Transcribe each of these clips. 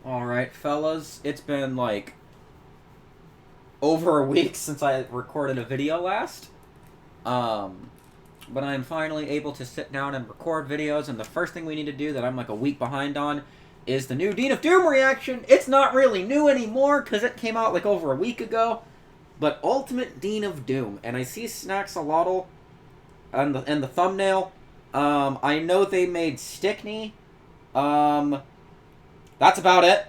Alright, fellas, it's been like over a week since I recorded a video last. But I'm finally able to sit down and record videos, and the first thing we need to do that I'm like a week behind on is the new Dean of Doom reaction. It's not really new anymore because it came out like over a week ago, but Ultimate Dean of Doom, and I see Snaxolotl and the thumbnail. I know they made Stickney. That's about it.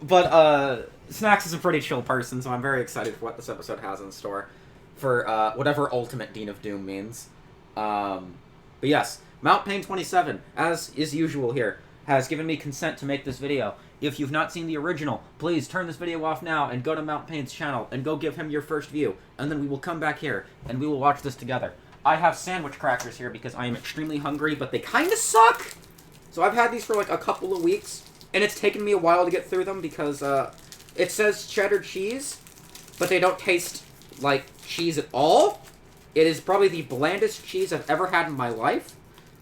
But Snacks is a pretty chill person, so I'm very excited for what this episode has in store for whatever Ultimate Dean of Doom means. But yes, Mount Pain 27, as is usual here, has given me consent to make this video. If you've not seen the original, please turn this video off now and go to Mount Pain's channel and go give him your first view, and then we will come back here and we will watch this together. I have sandwich crackers here because I am extremely hungry, but they kind of suck! So I've had these for like a couple of weeks, and it's taken me a while to get through them because it says cheddar cheese, but they don't taste like cheese at all. It is probably the blandest cheese I've ever had in my life.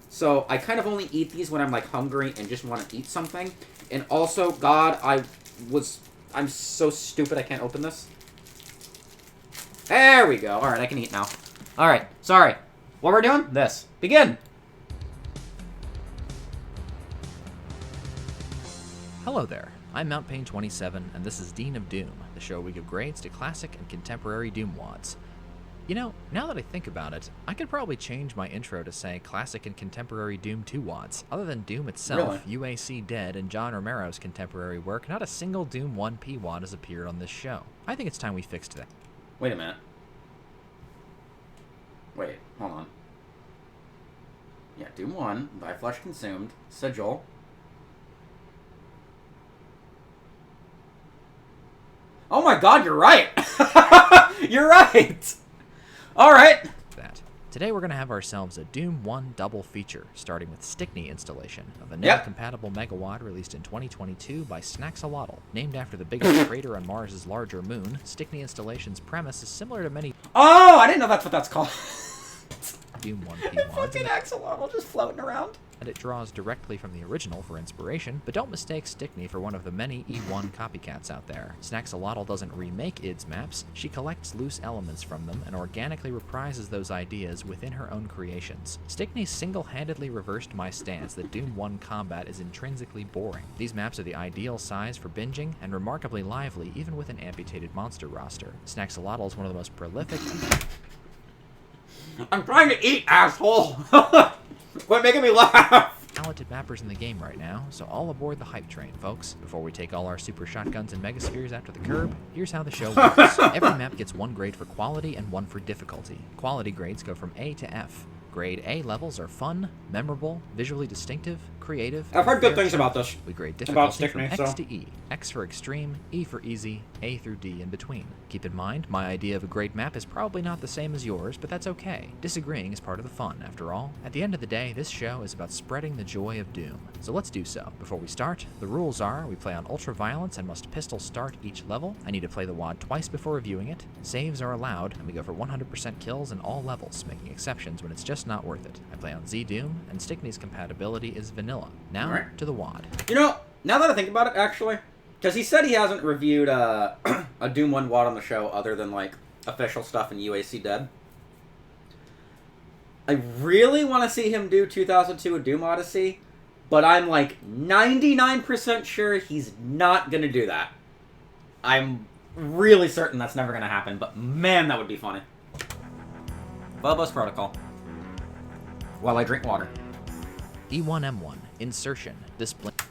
So I kind of only eat these when I'm like hungry and just want to eat something. And also, God, I'm so stupid I can't open this. There we go. Alright, I can eat now. Alright, sorry. What we're doing? This. Begin! Hello there, I'm Mount Pain 27, and this is Dean of Doom, the show we give grades to classic and contemporary Doom wads. You know, now that I think about it, I could probably change my intro to say classic and contemporary Doom 2 wads. Other than Doom itself, Really? UAC Dead, and John Romero's contemporary work, not a single Doom 1P wad has appeared on this show. I think it's time we fixed that. Wait a minute. Wait, hold on. Yeah, Doom 1, by Flesh Consumed, Sigil. Oh my God, you're right! You're right! Alright! Today we're going to have ourselves a Doom 1 double feature, starting with Stickney installation, a vanilla-compatible megawad released in 2022 by Snaxolotl. Named after the biggest crater on Mars' larger moon, Stickney installation's premise is similar to many Oh, I didn't know that's what that's called. Doom 1P wads. Fucking axolotl just floating around. And it draws directly from the original for inspiration, but don't mistake Stickney for one of the many E1 copycats out there. Snaxolotl doesn't remake id's maps, she collects loose elements from them and organically reprises those ideas within her own creations. Stickney single-handedly reversed my stance that Doom 1 combat is intrinsically boring. These maps are the ideal size for binging and remarkably lively even with an amputated monster roster. Snaxolotl is one of the most prolific I'm trying to eat, asshole! Quit making me laugh! talented mappers in the game right now, so all aboard the hype train, folks. Before we take all our super shotguns and megaspheres after the curb, here's how the show works. Every map gets one grade for quality and one for difficulty. Quality grades go from A to F. Grade A levels are fun, memorable, visually distinctive, creative. I've heard good things about this. We grade About difficulty from Stickney, X to E. X for extreme, E for easy, A through D in between. Keep in mind, my idea of a great map is probably not the same as yours, but that's okay. Disagreeing is part of the fun, after all. At the end of the day, this show is about spreading the joy of Doom. So let's do so. Before we start, the rules are we play on ultra violence and must pistol start each level. I need to play the wad twice before reviewing it. Saves are allowed, and we go for 100% kills in all levels, making exceptions when it's just not worth it. I play on Z Doom, and Stickney's compatibility is vanilla. Now, to the wad. You know, now that I think about it, actually, because he said he hasn't reviewed a Doom 1 wad on the show other than, like, official stuff in UAC Dead. I really want to see him do 2002 A Doom Odyssey, but I'm, like, 99% sure he's not going to do that. I'm really certain that's never going to happen, but man, that would be funny. Bobo's Protocol. While I drink water. E1M1, Insertion. This blink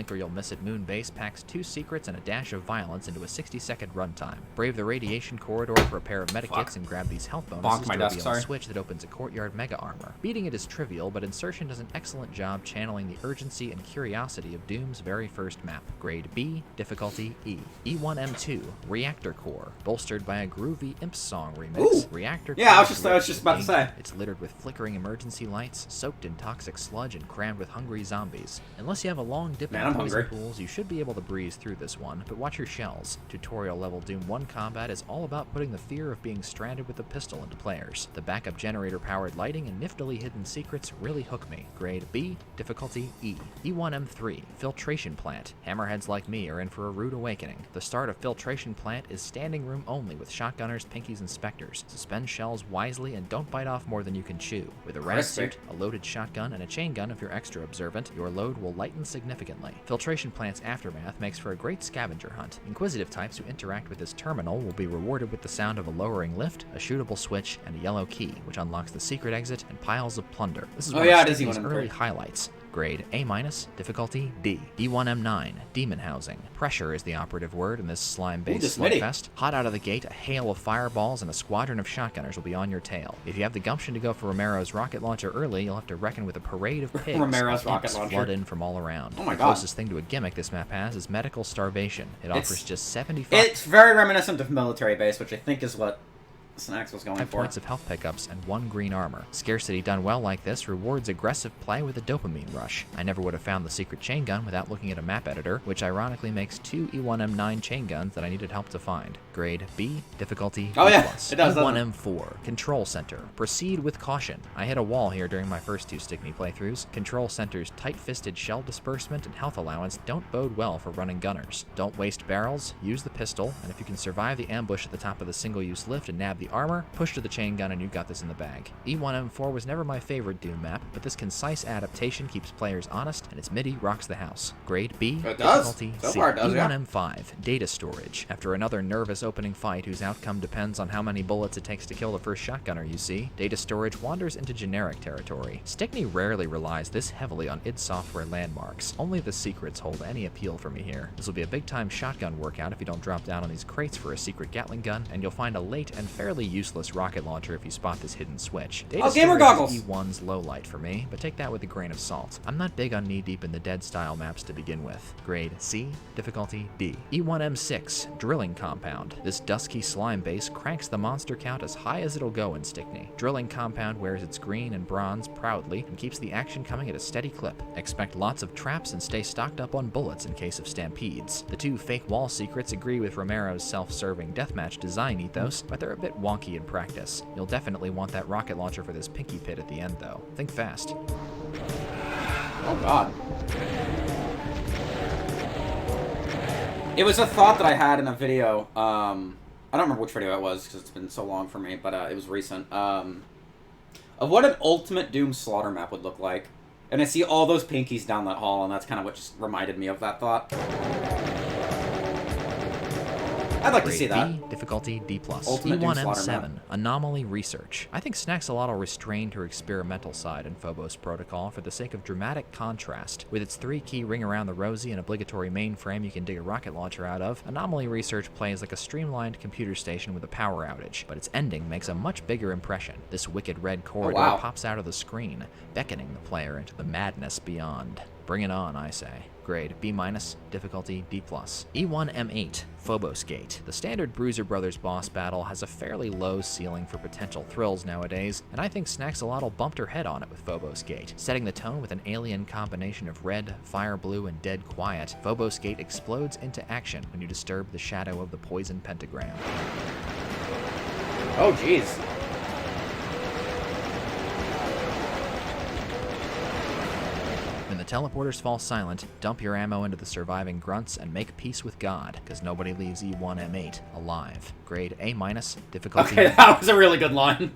or you'll miss it Moon Base packs 2 secrets and a dash of violence into a 60-second runtime. Brave the radiation corridor for a pair of medikits and grab these health bonuses to reveal a switch that opens a courtyard mega armor. Beating it is trivial, but Insertion does an excellent job channeling the urgency and curiosity of Doom's very first map. Grade B, difficulty E. E1M2, Reactor Core, bolstered by a groovy Imp Song remix. Ooh. Reactor Yeah, I Core was just about to say. It's littered with flickering emergency lights, soaked in toxic sludge, and crammed with hungry zombies. Unless you have a long dip Man, I'm hungry. Pools, you should be able to breeze through this one, but watch your shells. Tutorial level Doom 1 combat is all about putting the fear of being stranded with a pistol into players. The backup generator-powered lighting and niftily hidden secrets really hook me. Grade B, difficulty E. E1M3, Filtration Plant. Hammerheads like me are in for a rude awakening. The start of Filtration Plant is standing room only with shotgunners, pinkies, and specters. Suspend shells wisely and don't bite off more than you can chew. With a red suit, a loaded shotgun, and a chain gun if you're extra observant, your load will lighten significantly. Filtration Plant's aftermath makes for a great scavenger hunt. Inquisitive types who interact with this terminal will be rewarded with the sound of a lowering lift, a shootable switch, and a yellow key, which unlocks the secret exit and piles of plunder. This is one of Stickney's early highlights. Grade A-, difficulty D. E1M9, Demon Housing. Pressure is the operative word in this slime-based slugfest. Hot out of the gate, a hail of fireballs and a squadron of shotgunners will be on your tail. If you have the gumption to go for Romero's rocket launcher early, you'll have to reckon with a parade of pigs. Romero's rocket launcher flood in from all around. Oh my God. God. The closest thing to a gimmick this map has is medical starvation. It offers just 75... It's very reminiscent of military base, which I think is what Snacks was going 5 for. points of health pickups and 1 green armor. Scarcity done well like this rewards aggressive play with a dopamine rush. I never would have found the secret chain gun without looking at a map editor, which ironically makes 2 E1M9 chain guns that I needed help to find. Grade B, difficulty B+. It does. E1M4, Control Center. Proceed with caution. I hit a wall here during my first 2 Stickney playthroughs. Control Center's tight-fisted shell disbursement and health allowance don't bode well for running gunners. Don't waste barrels, use the pistol, and if you can survive the ambush at the top of the single-use lift and nab the armor, push to the chain gun and you got this in the bag. E1M4 was never my favorite Doom map, but this concise adaptation keeps players honest, and its MIDI rocks the house. Grade B, difficulty C. E1M5, Data Storage. After another nervous opening fight whose outcome depends on how many bullets it takes to kill the first shotgunner you see, Data Storage wanders into generic territory. Stickney rarely relies this heavily on id Software landmarks. Only the secrets hold any appeal for me here. This will be a big-time shotgun workout if you don't drop down on these crates for a secret Gatling gun, and you'll find a late and fairly useless rocket launcher if you spot this hidden switch. Data gamer goggles! Is E1's low light for me, but take that with a grain of salt. I'm not big on knee-deep in the dead style maps to begin with. Grade C, difficulty D. E1M6, Drilling Compound. This dusky slime base cranks the monster count as high as it'll go in Stickney. Drilling Compound wears its green and bronze proudly and keeps the action coming at a steady clip. Expect lots of traps and stay stocked up on bullets in case of stampedes. The 2 fake wall secrets agree with Romero's self-serving deathmatch design ethos, but they're a bit wonky in practice. You'll definitely want that rocket launcher for this pinky pit at the end, though. Think fast. Oh God. It was a thought that I had in a video, I don't remember which video it was, because it's been so long for me, but it was recent, of what an ultimate Doom slaughter map would look like. And I see all those pinkies down that hall, and that's kind of what just reminded me of that thought. I'd like to see that. B, difficulty D+. Ultimate E1M7, Anomaly Research. I think Snaxolotl restrained her experimental side in Phobos Protocol for the sake of dramatic contrast. With its 3-key ring around the rosy and obligatory mainframe you can dig a rocket launcher out of, Anomaly Research plays like a streamlined computer station with a power outage, but its ending makes a much bigger impression. This wicked red corridor pops out of the screen, beckoning the player into the madness beyond. Bring it on, I say. Grade B-, difficulty D+. E1M8, Phobos Gate. The standard Bruiser Brothers boss battle has a fairly low ceiling for potential thrills nowadays, and I think Snaxolotl bumped her head on it with Phobos Gate. Setting the tone with an alien combination of red, fire blue, and dead quiet, Phobos Gate explodes into action when you disturb the shadow of the poison pentagram. Oh, jeez. When the teleporters fall silent, dump your ammo into the surviving grunts and make peace with God, because nobody leaves E1M8 alive. Grade A-, difficulty. Okay, that was a really good line.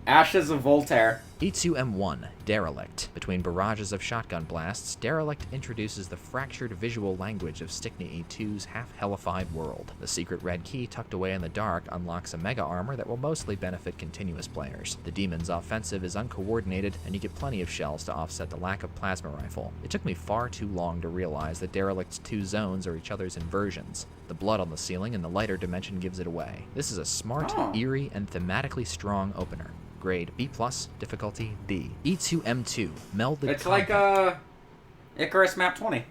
Ashes of Voltaire. E2M1, Derelict. Between barrages of shotgun blasts, Derelict introduces the fractured visual language of Stickney E2's half-hellified world. The secret red key tucked away in the dark unlocks a mega armor that will mostly benefit continuous players. The demon's offensive is uncoordinated, and you get plenty of shells to offset the lack of plasma rifle. It took me far too long to realize that Derelict's 2 zones are each other's inversions. The blood on the ceiling in the lighter dimension gives it away. This is a smart, eerie, and thematically strong opener. Grade B+, difficulty D. E2M2, Melded It's Combat. like, Icarus Map 20.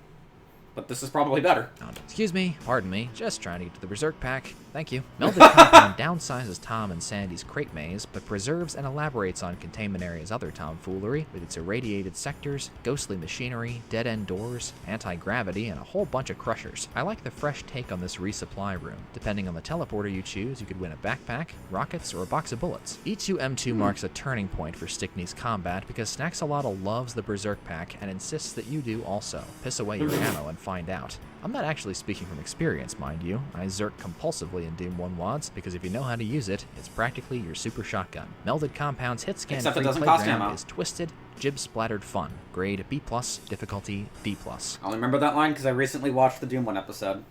But this is probably better. Excuse me, pardon me, just trying to get to the Berserk pack. Thank you. Melded Compound downsizes Tom and Sandy's crate maze, but preserves and elaborates on Containment Area's other tomfoolery with its irradiated sectors, ghostly machinery, dead-end doors, anti-gravity, and a whole bunch of crushers. I like the fresh take on this resupply room. Depending on the teleporter you choose, you could win a backpack, rockets, or a box of bullets. E2M2 marks a turning point for Stickney's combat because Snaxolotl loves the Berserk pack and insists that you do also. Piss away your ammo and find out. I'm not actually speaking from experience, mind you. I zerk compulsively in Doom 1 WADs because if you know how to use it, it's practically your super shotgun. Melded Compound's hit scan free playground is twisted, jib-splattered fun. Grade B+, difficulty D+. I only remember that line because I recently watched the Doom 1 episode.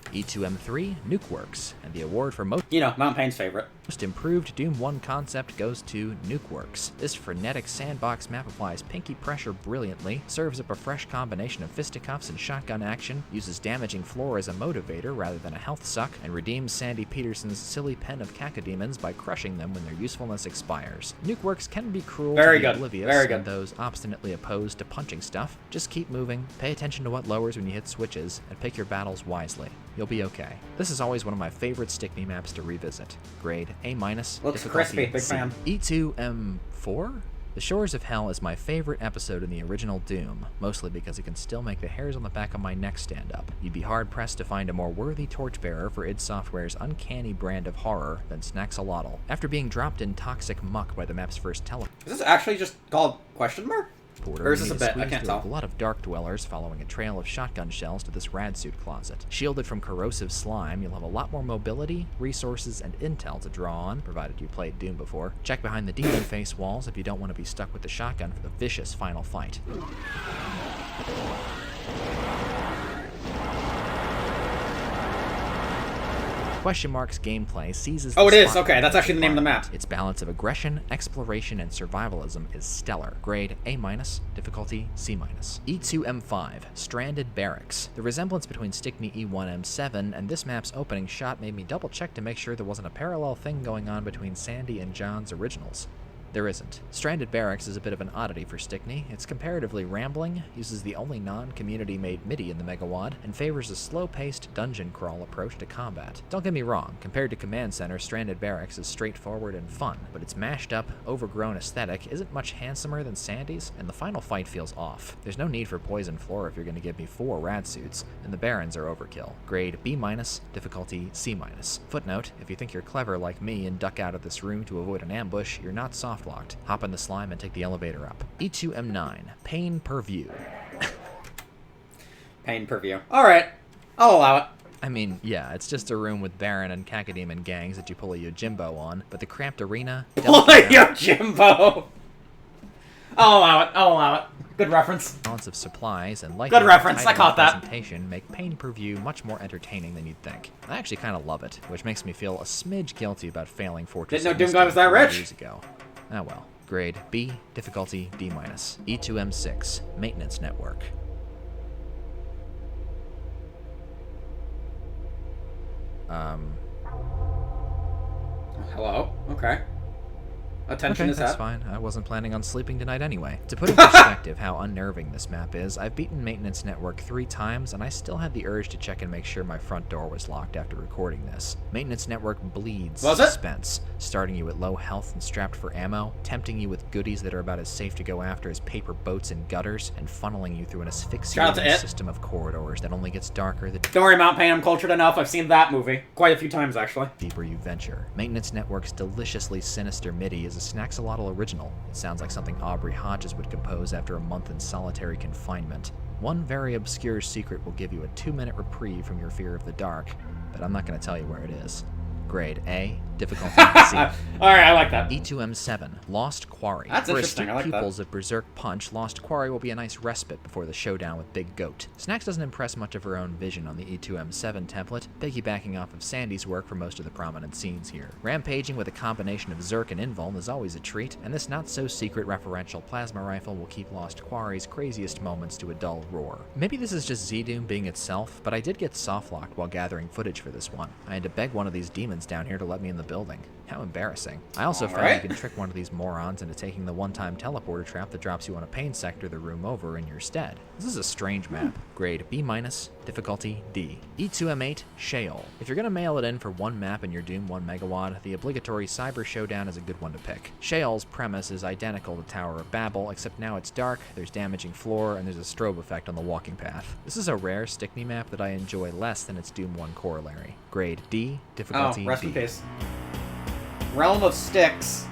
E2M3, Nukeworks, and the award for most Mountain Pain's favorite. Most improved Doom 1 concept goes to Nukeworks. This frenetic sandbox map applies pinky pressure brilliantly, serves up a fresh combination of fisticuffs and shotgun action, uses damaging floor as a motivator rather than a health suck, and redeems Sandy Peterson's silly pen of cacodemons by crushing them when their usefulness expires. Nukeworks can be cruel to the oblivious and those obstinately opposed to punching stuff. Just keep moving, pay attention to what lowers when you hit switches, and pick your battles wisely. You'll be okay. This is always one of my favorite Stickney maps to revisit. Grade A-, looks crispy, big fan. E2M4? The Shores of Hell is my favorite episode in the original Doom, mostly because it can still make the hairs on the back of my neck stand up. You'd be hard-pressed to find a more worthy torchbearer for id Software's uncanny brand of horror than Snaxolotl. After being dropped in toxic muck by the map's first Is this actually just called question mark? Or is this a bit? I can't tell. A lot of dark dwellers following a trail of shotgun shells to this rad suit closet. Shielded from corrosive slime, you'll have a lot more mobility, resources, and intel to draw on, provided you played Doom before. Check behind the demon face walls if you don't want to be stuck with the shotgun for the vicious final fight. Question Mark's gameplay seizes the it is. Okay, that's actually the name of the map. Its balance of aggression, exploration, and survivalism is stellar. Grade A-, difficulty C-. E2M5, Stranded Barracks. The resemblance between Stickney E1M7 and this map's opening shot made me double-check to make sure there wasn't a parallel thing going on between Sandy and John's originals. There isn't. Stranded Barracks is a bit of an oddity for Stickney. It's comparatively rambling, uses the only non-community-made MIDI in the Megawad, and favors a slow-paced dungeon crawl approach to combat. Don't get me wrong, compared to Command Center, Stranded Barracks is straightforward and fun, but its mashed-up, overgrown aesthetic isn't much handsomer than Sandy's, and the final fight feels off. There's no need for poison floor if you're going to give me 4 rad suits, and the Barons are overkill. Grade B-, difficulty C-. Footnote, if you think you're clever like me and duck out of this room to avoid an ambush, you're not soft locked. Hop in the slime and take the elevator up. E2M9, Pain Per View. Pain Per View. Alright, I'll allow it. I mean, yeah, it's just a room with Baron and Cacodemon gangs that you pull a Yojimbo on, but the cramped arena... Pull a Yojimbo! I'll allow it. Good reference. Balance of supplies and light. Good reference, I caught that. Presentation make Pain Per View much more entertaining than you'd think. I actually kind of love it, which makes me feel a smidge guilty about failing Fortress. Didn't know Doom Guy was that rich. Years ago. Ah well. Grade B, difficulty D-. E2M6, Maintenance Network. Hello? Okay. Attention is that's that. fine. I wasn't planning on sleeping tonight anyway. To put in perspective how unnerving this map is, I've beaten Maintenance Network 3 times, and I still had the urge to check and make sure my front door was locked after recording this. Maintenance Network bleeds suspense, starting you at low health and strapped for ammo, tempting you with goodies that are about as safe to go after as paper boats and gutters, and funneling you through an asphyxiating system of corridors that only gets darker the Don't worry, Mount Pain, I'm cultured enough. I've seen that movie quite a few times, actually. Deeper you venture. Maintenance Network's deliciously sinister MIDI is a Snaxolotl original. It sounds like something Aubrey Hodges would compose after a month in solitary confinement. One very obscure secret will give you a 2-minute reprieve from your fear of the dark, but I'm not going to tell you where it is. Grade A, difficulty C. Alright, I like that. E2M7, Lost Quarry. That's interesting, I like that. For pupils of Berserk Punch, Lost Quarry will be a nice respite before the showdown with Big Goat. Snax doesn't impress much of her own vision on the E2M7 template, piggybacking off of Sandy's work for most of the prominent scenes here. Rampaging with a combination of Zerk and Invuln is always a treat, and this not-so-secret referential plasma rifle will keep Lost Quarry's craziest moments to a dull roar. Maybe this is just Z-Doom being itself, but I did get soft-locked while gathering footage for this one. I had to beg one of these demons down here to let me in the building. How embarrassing. I also found you can trick one of these morons into taking the one-time teleporter trap that drops you on a pain sector the room over in your stead. This is a strange map. Grade B-, difficulty D. E2M8, Sheol. If you're gonna mail it in for one map in your Doom 1 Megawad, the obligatory Cyber Showdown is a good one to pick. Sheol's premise is identical to Tower of Babel, except now it's dark, there's damaging floor, and there's a strobe effect on the walking path. This is a rare Stickney map that I enjoy less than its Doom 1 corollary. Grade D, difficulty rest D. in peace. Realm of Sticks.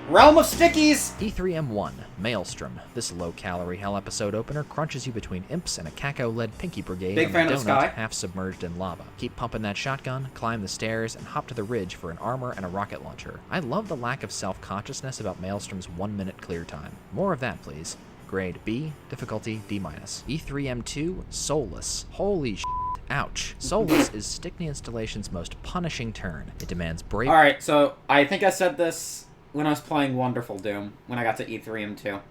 Realm of Stickies! E3M1, Maelstrom. This low-calorie hell episode opener crunches you between imps and a Kako-led Pinky Brigade Big on fan the of donut Sky. half submerged in lava. Keep pumping that shotgun, climb the stairs, and hop to the ridge for an armor and a rocket launcher. I love the lack of self-consciousness about Maelstrom's 1-minute clear time. More of that, please. Grade B, difficulty D-. E3M2, Soulless. Holy sh**. Ouch. Soulless is Stickney Installation's most punishing turn. It demands brave... Alright, so I think I said this when I was playing Wonderful Doom, when I got to E3M2.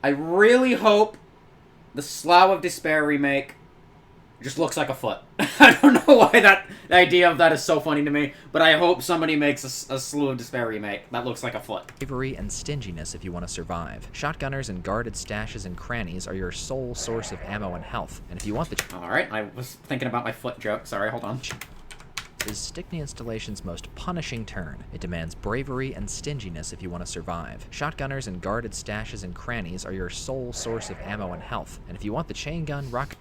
I really hope the Slough of Despair remake just looks like a foot. I don't know why the idea of that is so funny to me, but I hope somebody makes a Slough of Despair remake that looks like a foot. Bravery and stinginess if you want to survive. Shotgunners and guarded stashes and crannies are your sole source of ammo and health, and if you want the... Alright, I was thinking about my foot joke. Sorry, hold on. Is Stickney Installation's most punishing turn. It demands bravery and stinginess if you want to survive. Shotgunners and guarded stashes and crannies are your sole source of ammo and health, and if you want the chain gun, rocket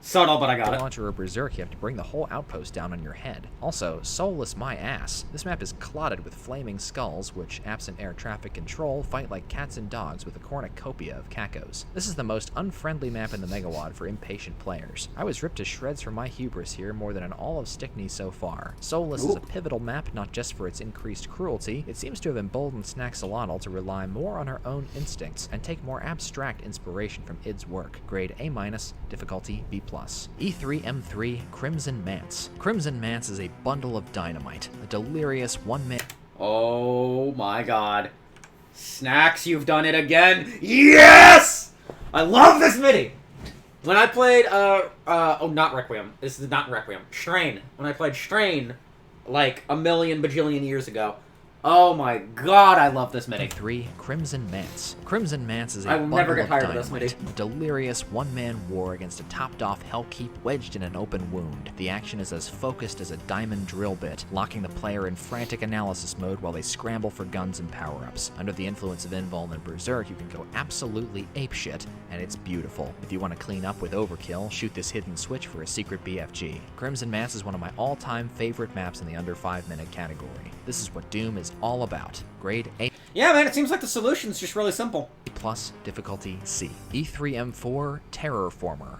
Subtle, but I got it. launcher or berserk, you have to bring the whole outpost down on your head. Also, soulless my ass. This map is clotted with flaming skulls, which, absent air traffic control, fight like cats and dogs with a cornucopia of Kakos. This is the most unfriendly map in the Megawad for impatient players. I was ripped to shreds from my hubris here more than in all of Stickney so far. Soulless is a pivotal map not just for its increased cruelty, it seems to have emboldened Snaxolotl to rely more on her own instincts and take more abstract inspiration from id's work. Grade A-, difficulty B+. E3M3, Crimson Manse. Crimson Manse is a bundle of dynamite, a delirious one-man... Oh my god. Snacks, you've done it again. Yes! I love this mini! When I played, not Requiem. This is not Requiem. Strain. When I played Strain, like a million bajillion years ago. Oh my god, I love this mini. 3, Crimson Manse. Crimson Manse is a I will bundle never get of tired of this dynamite, mini. a delirious one-man war against a topped-off Hellkeep wedged in an open wound. The action is as focused as a diamond drill bit, locking the player in frantic analysis mode while they scramble for guns and power-ups. Under the influence of Invuln and Berserk, you can go absolutely apeshit, and it's beautiful. If you want to clean up with overkill, shoot this hidden switch for a secret BFG. Crimson Manse is one of my all-time favorite maps in the under 5-minute category. This is what Doom is all about. Grade A+, Yeah, man, it seems like the solution's just really simple. difficulty C. E3M4, Terrorformer.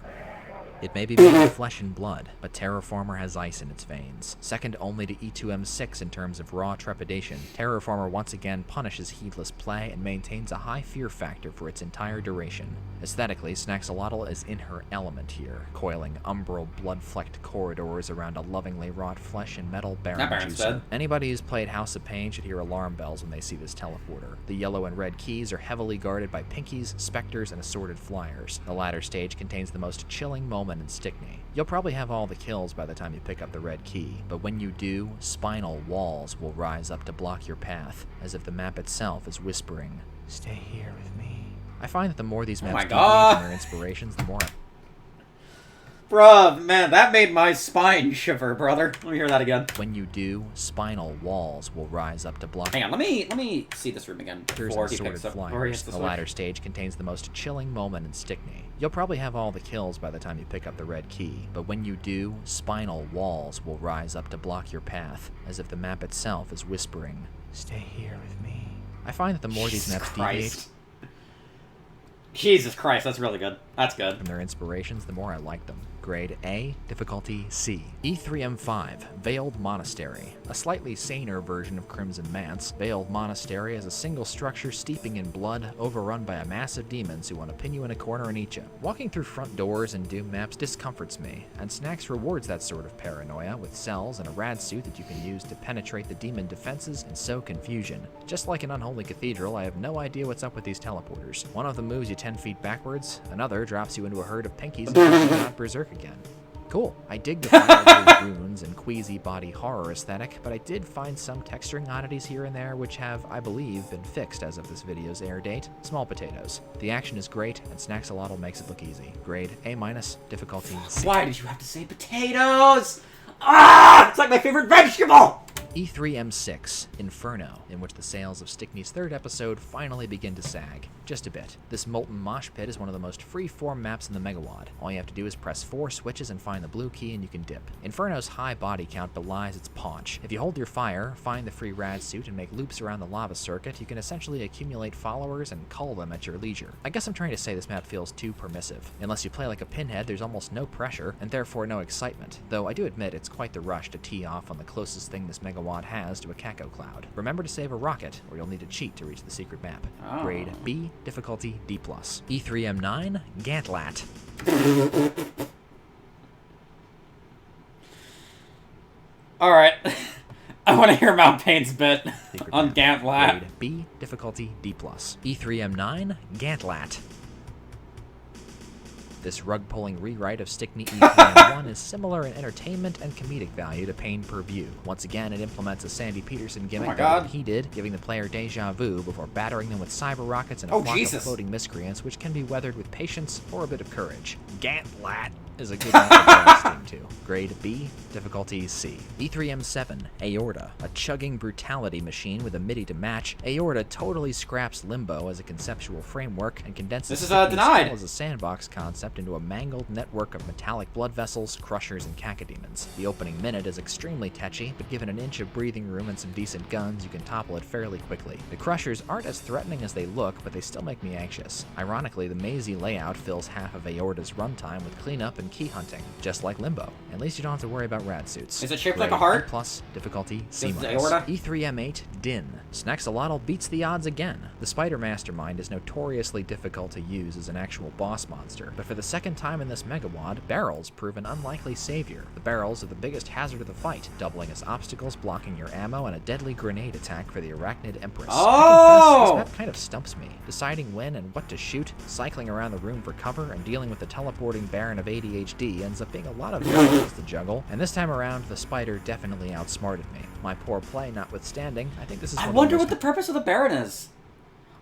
It may be made of flesh and blood, but Terraformer has ice in its veins. Second only to E2M6 in terms of raw trepidation, Terraformer once again punishes heedless play and maintains a high fear factor for its entire duration. Aesthetically, Snaxolotl is in her element here, coiling umbral blood-flecked corridors around a lovingly wrought flesh and metal That Baron Baron's juicer. dead. Anybody who's played House of Pain should hear alarm bells when they see this teleporter. The yellow and red keys are heavily guarded by pinkies, specters, and assorted flyers. The latter stage contains the most chilling moment in Stickney. You'll probably have all the kills by the time you pick up the red key, but when you do, spinal walls will rise up to block your path, as if the map itself is whispering, "Stay here with me." I find that the more these Oh maps my deviate God. from their inspirations, the more Bruh, man, that made my spine shiver, brother. Let me hear that again. when you do, spinal walls will rise up to block Hang on, let me see this room again There's before he assorted picks up. Before he flyers. hits the The switch. latter stage contains the most chilling moment in Stickney. You'll probably have all the kills by the time you pick up the red key, but when you do, spinal walls will rise up to block your path, as if the map itself is whispering, "Stay here with me." I find that the more these maps deviate Jesus Christ, that's really good. That's good. from their inspirations, the more I like them. Grade A, difficulty C. E3M5, Veiled Monastery. A slightly saner version of Crimson Manse, Veiled Monastery is a single structure steeping in blood, overrun by a mass of demons who want to pin you in a corner and eat you. Walking through front doors in Doom maps discomforts me, and Snacks rewards that sort of paranoia with cells and a rad suit that you can use to penetrate the demon defenses and sow confusion. Just like an unholy cathedral, I have no idea what's up with these teleporters. One of them moves you 10 feet backwards, another drops you into a herd of pinkies and pushes you out berserk again. Cool. I dig the fire runes and queasy body horror aesthetic, but I did find some texturing oddities here and there which have, I believe, been fixed as of this video's air date. Small potatoes. The action is great, and Snaxolotl makes it look easy. Grade A-, difficulty C. Why did you have to say potatoes? Ah! It's like my favorite vegetable! E3M6, Inferno, in which the sails of Stickney's third episode finally begin to sag. Just a bit. This molten mosh pit is one of the most free-form maps in the Megawad. All you have to do is press 4 switches and find the blue key and you can dip. Inferno's high body count belies its paunch. If you hold your fire, find the free rad suit, and make loops around the lava circuit, you can essentially accumulate followers and cull them at your leisure. I guess I'm trying to say this map feels too permissive. Unless you play like a pinhead, there's almost no pressure, and therefore no excitement, though I do admit it's quite the rush to tee off on the closest thing this Megawad has to a Kako Cloud. Remember to save a rocket, or you'll need to cheat to reach the secret map. Oh. Grade B, difficulty D+. E3M9, Gantlat. Alright. I want to hear Mount Payne's bit Secret on map. Gantlat. Grade B, difficulty D+. E3M9, Gantlat. This rug-pulling rewrite of Stickney E3M1 is similar in entertainment and comedic value to Pain Per View. Once again, it implements a Sandy Peterson gimmick better than he did, giving the player deja vu before battering them with cyber rockets and a flock of floating miscreants, which can be weathered with patience or a bit of courage. Gantlat is a good one to Steam too. Grade B, difficulty C. E3M7, Aorta, a chugging brutality machine with a MIDI to match. Aorta totally scraps Limbo as a conceptual framework and condenses denied as a sandbox concept into a mangled network of metallic blood vessels, crushers, and cacodemons. The opening minute is extremely tetchy, but given an inch of breathing room and some decent guns, you can topple it fairly quickly. The crushers aren't as threatening as they look, but they still make me anxious. Ironically, the mazy layout fills half of Aorta's runtime with cleanup and key hunting, just like Limbo. At least you don't have to worry about rad suits. Is it shaped like a heart? Plus, difficulty C-. E3M8 Din. Snaxolotl beats the odds again. The Spider Mastermind is notoriously difficult to use as an actual boss monster, but for the second time in this Megawad, barrels prove an unlikely savior. The barrels are the biggest hazard of the fight, doubling as obstacles, blocking your ammo, and a deadly grenade attack for the Arachnid Empress. Oh! This map kind of stumps me. Deciding when and what to shoot, cycling around the room for cover, and dealing with the teleporting Baron of ADHD ends up being a lot of variables to juggle, and this time around, the Spider definitely outsmarted me. My poor play notwithstanding, I think this is I wonder what the purpose of the Baron is.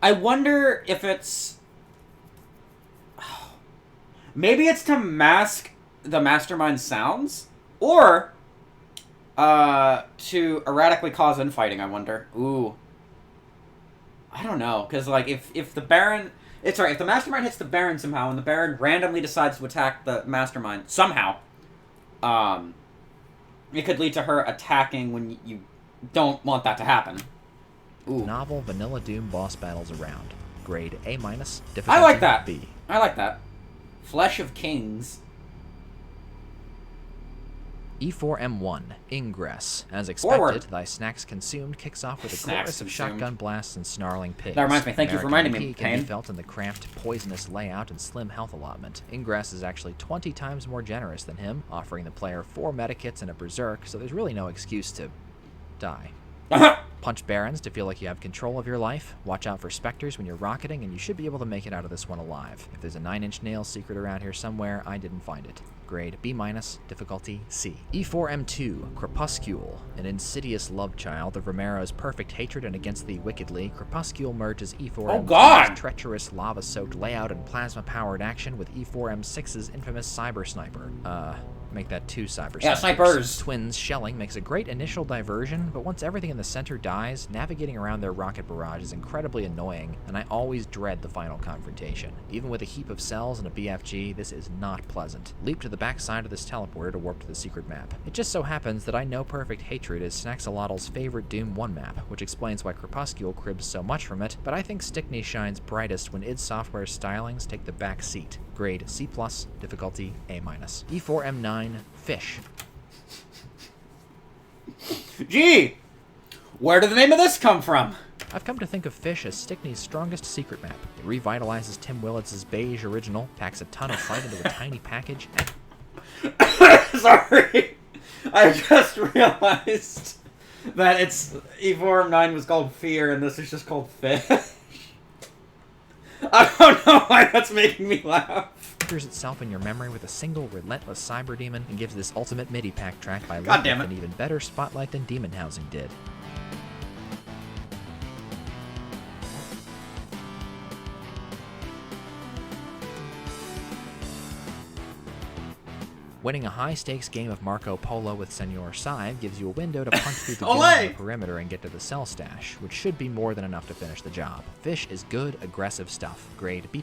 I wonder if it's... Maybe it's to mask the Mastermind sounds? Or to erratically cause infighting, I wonder. Ooh. I don't know, because, like, if the Baron... if the Mastermind hits the Baron somehow, and the Baron randomly decides to attack the Mastermind somehow, it could lead to her attacking when you don't want that to happen. Ooh. Novel Vanilla Doom boss battles around. Grade A-, difficulty I like that. B. I like that. Flesh of Kings. E4M1, Ingress. As expected, thy snacks consumed kicks off with a chorus of shotgun blasts and snarling pigs. That reminds me, thank you for reminding me, can be felt in the cramped, poisonous layout and slim health allotment. Ingress is actually 20 times more generous than him, offering the player 4 medikits and a berserk, so there's really no excuse to die. Punch barons to feel like you have control of your life. Watch out for specters when you're rocketing, and you should be able to make it out of this one alive. If there's a 9-inch nail secret around here somewhere, I didn't find it. Grade B-, difficulty C. E4M2, Crepuscule, an insidious love child of Romero's perfect hatred and against thee wickedly. Crepuscule merges E4M2's treacherous lava-soaked layout and plasma-powered action with E4M6's infamous cyber sniper. Make that 2 cyber snipers. Snipers! Twins shelling makes a great initial diversion, but once everything in the center dies, navigating around their rocket barrage is incredibly annoying, and I always dread the final confrontation. Even with a heap of cells and a BFG, this is not pleasant. Leap to the back side of this teleporter to warp to the secret map. It just so happens that I know Perfect Hatred is Snaxolotl's favorite Doom 1 map, which explains why Crepuscule cribs so much from it, but I think Stickney shines brightest when id Software's stylings take the back seat. Grade C+, difficulty A-. E4M9, Fish. Gee! Where did the name of this come from? I've come to think of Fish as Stickney's strongest secret map. It revitalizes Tim Willits' beige original, packs a ton of fight into a tiny package, and... Sorry! I just realized that it's E4M9 was called Fear, and this is just called Fish. I don't know why that's making me laugh. anchors itself in your memory with a single relentless cyber demon and gives this ultimate MIDI pack track by God damn it. an even better spotlight than Demon Housing did. Winning a high-stakes game of Marco Polo with Senor Saive gives you a window to punch through the on the perimeter and get to the cell stash, which should be more than enough to finish the job. Fish is good, aggressive stuff. Grade B+,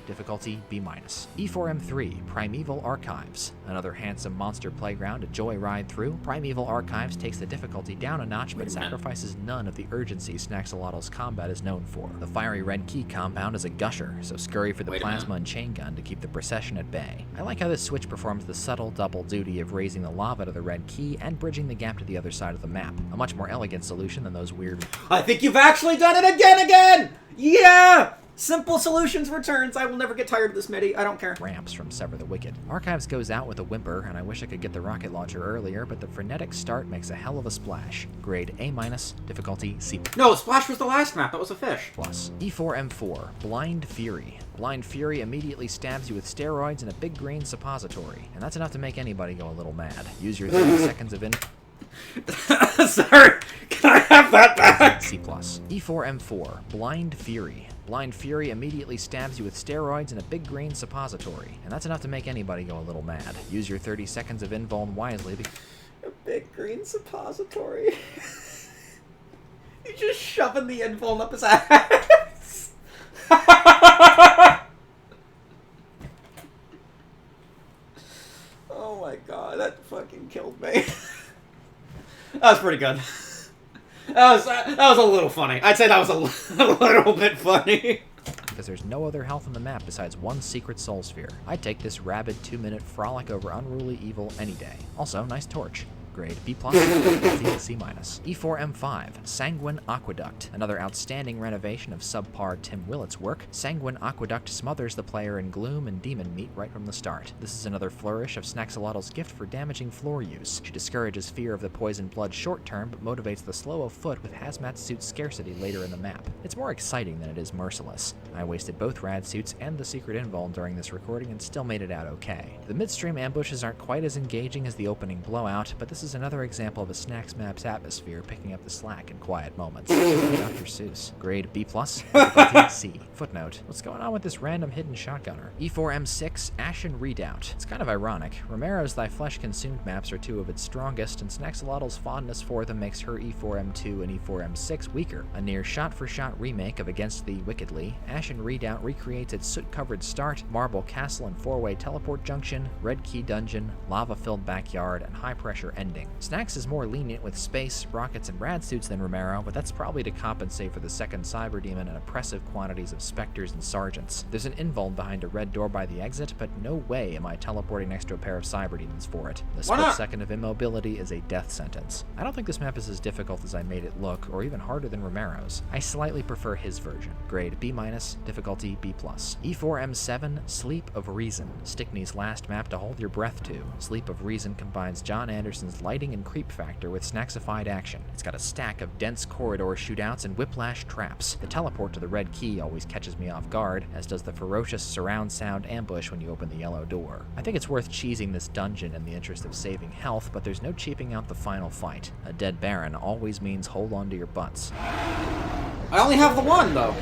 difficulty B-. E4M3, Primeval Archives. Another handsome monster playground to joyride through, Primeval Archives takes the difficulty down a notch but sacrifices none of the urgency Snaxolotl's combat is known for. The fiery red key compound is a gusher, so scurry for the plasma and chain gun to keep the procession at bay. I like how this switch performs the subtle double duty of raising the lava to the red key and bridging the gap to the other side of the map. A much more elegant solution than those weird... I think you've actually done it again! Yeah! Simple solutions returns. I will never get tired of this MIDI. I don't care. Ramps from Sever the Wicked. Archives goes out with a whimper, and I wish I could get the rocket launcher earlier, but the frenetic start makes a hell of a splash. Grade A-, difficulty C+. No, Splash was the last map. That was a fish. E4M4, Blind Fury. Blind Fury immediately stabs you with steroids and a big green suppository, and that's enough to make anybody go a little mad. Use your 30 seconds of Sorry, can I have that back? C+. E4M4, Blind Fury. Blind Fury immediately stabs you with steroids and a big green suppository, and that's enough to make anybody go a little mad. Use your 30 seconds of invuln wisely. A big green suppository? You're just shoving the invuln up his ass. Oh my god, that fucking killed me. That was pretty good. That was a little funny. I'd say that was a little bit funny. Because there's no other health on the map besides one secret soul sphere. I'd take this rabid 2-minute frolic over unruly evil any day. Also, nice torch. Grade B+, C-. E4M5, Sanguine Aqueduct. Another outstanding renovation of subpar Tim Willett's work. Sanguine Aqueduct smothers the player in gloom and demon meat right from the start. This is another flourish of Snaxolotl's gift for damaging floor use. She discourages fear of the poison blood short term, but motivates the slow of foot with hazmat suit scarcity later in the map. It's more exciting than it is merciless. I wasted both rad suits and the secret invuln during this recording and still made it out okay. The midstream ambushes aren't quite as engaging as the opening blowout, but this is another example of a Snax map's atmosphere picking up the slack in quiet moments. Dr. Seuss. Grade B+, difficulty C. Footnote. What's going on with this random hidden shotgunner? E4M6, Ashen Redoubt. It's kind of ironic. Romero's Thy Flesh Consumed maps are two of its strongest, and Snaxolotl's fondness for them makes her E4M2 and E4M6 weaker. A near shot-for-shot remake of Against Thee Wickedly, Ashen Redoubt recreates its soot-covered start, marble castle and four-way teleport junction, red key dungeon, lava-filled backyard, and high-pressure ending. Snax is more lenient with space, rockets, and rad suits than Romero, but that's probably to compensate for the second cyber demon and oppressive quantities of specters and sergeants. There's an invuln behind a red door by the exit, but no way am I teleporting next to a pair of cyber demons for it. The split second of immobility is a death sentence. I don't think this map is as difficult as I made it look, or even harder than Romero's. I slightly prefer his version. Grade B-, difficulty B+. E4M7, Sleep of Reason. Stickney's last map to hold your breath to. Sleep of Reason combines John Anderson's lighting and creep factor with Snaxified action. It's got a stack of dense corridor shootouts and whiplash traps. The teleport to the red key always catches me off guard, as does the ferocious surround sound ambush when you open the yellow door. I think it's worth cheesing this dungeon in the interest of saving health, but there's no cheaping out the final fight. A dead Baron always means hold on to your butts. I only have the one, though.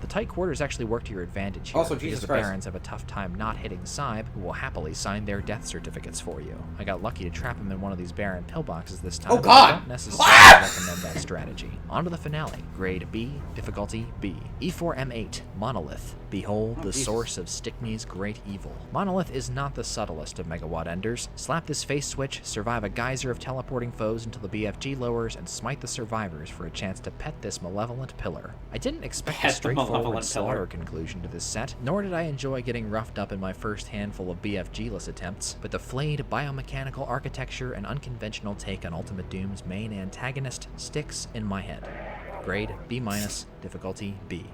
The tight quarters actually work to your advantage here, also, because Jesus the Christ. Barons have a tough time not hitting Saive, who will happily sign their death certificates for you. I got lucky to trap him in one of these Baron pillboxes this time. Oh God! I don't necessarily recommend that strategy. On to the finale. Grade B, difficulty B. E4M8, Monolith. Behold the source of Stickney's great evil. Monolith is not the subtlest of megawatt enders. Slap this face switch, survive a geyser of teleporting foes until the BFG lowers, and smite the survivors for a chance to pet this malevolent pillar. I didn't expect a straightforward slaughter conclusion to this set, nor did I enjoy getting roughed up in my first handful of BFG-less attempts, but the flayed biomechanical architecture and unconventional take on Ultimate Doom's main antagonist sticks in my head. Grade B-, difficulty B.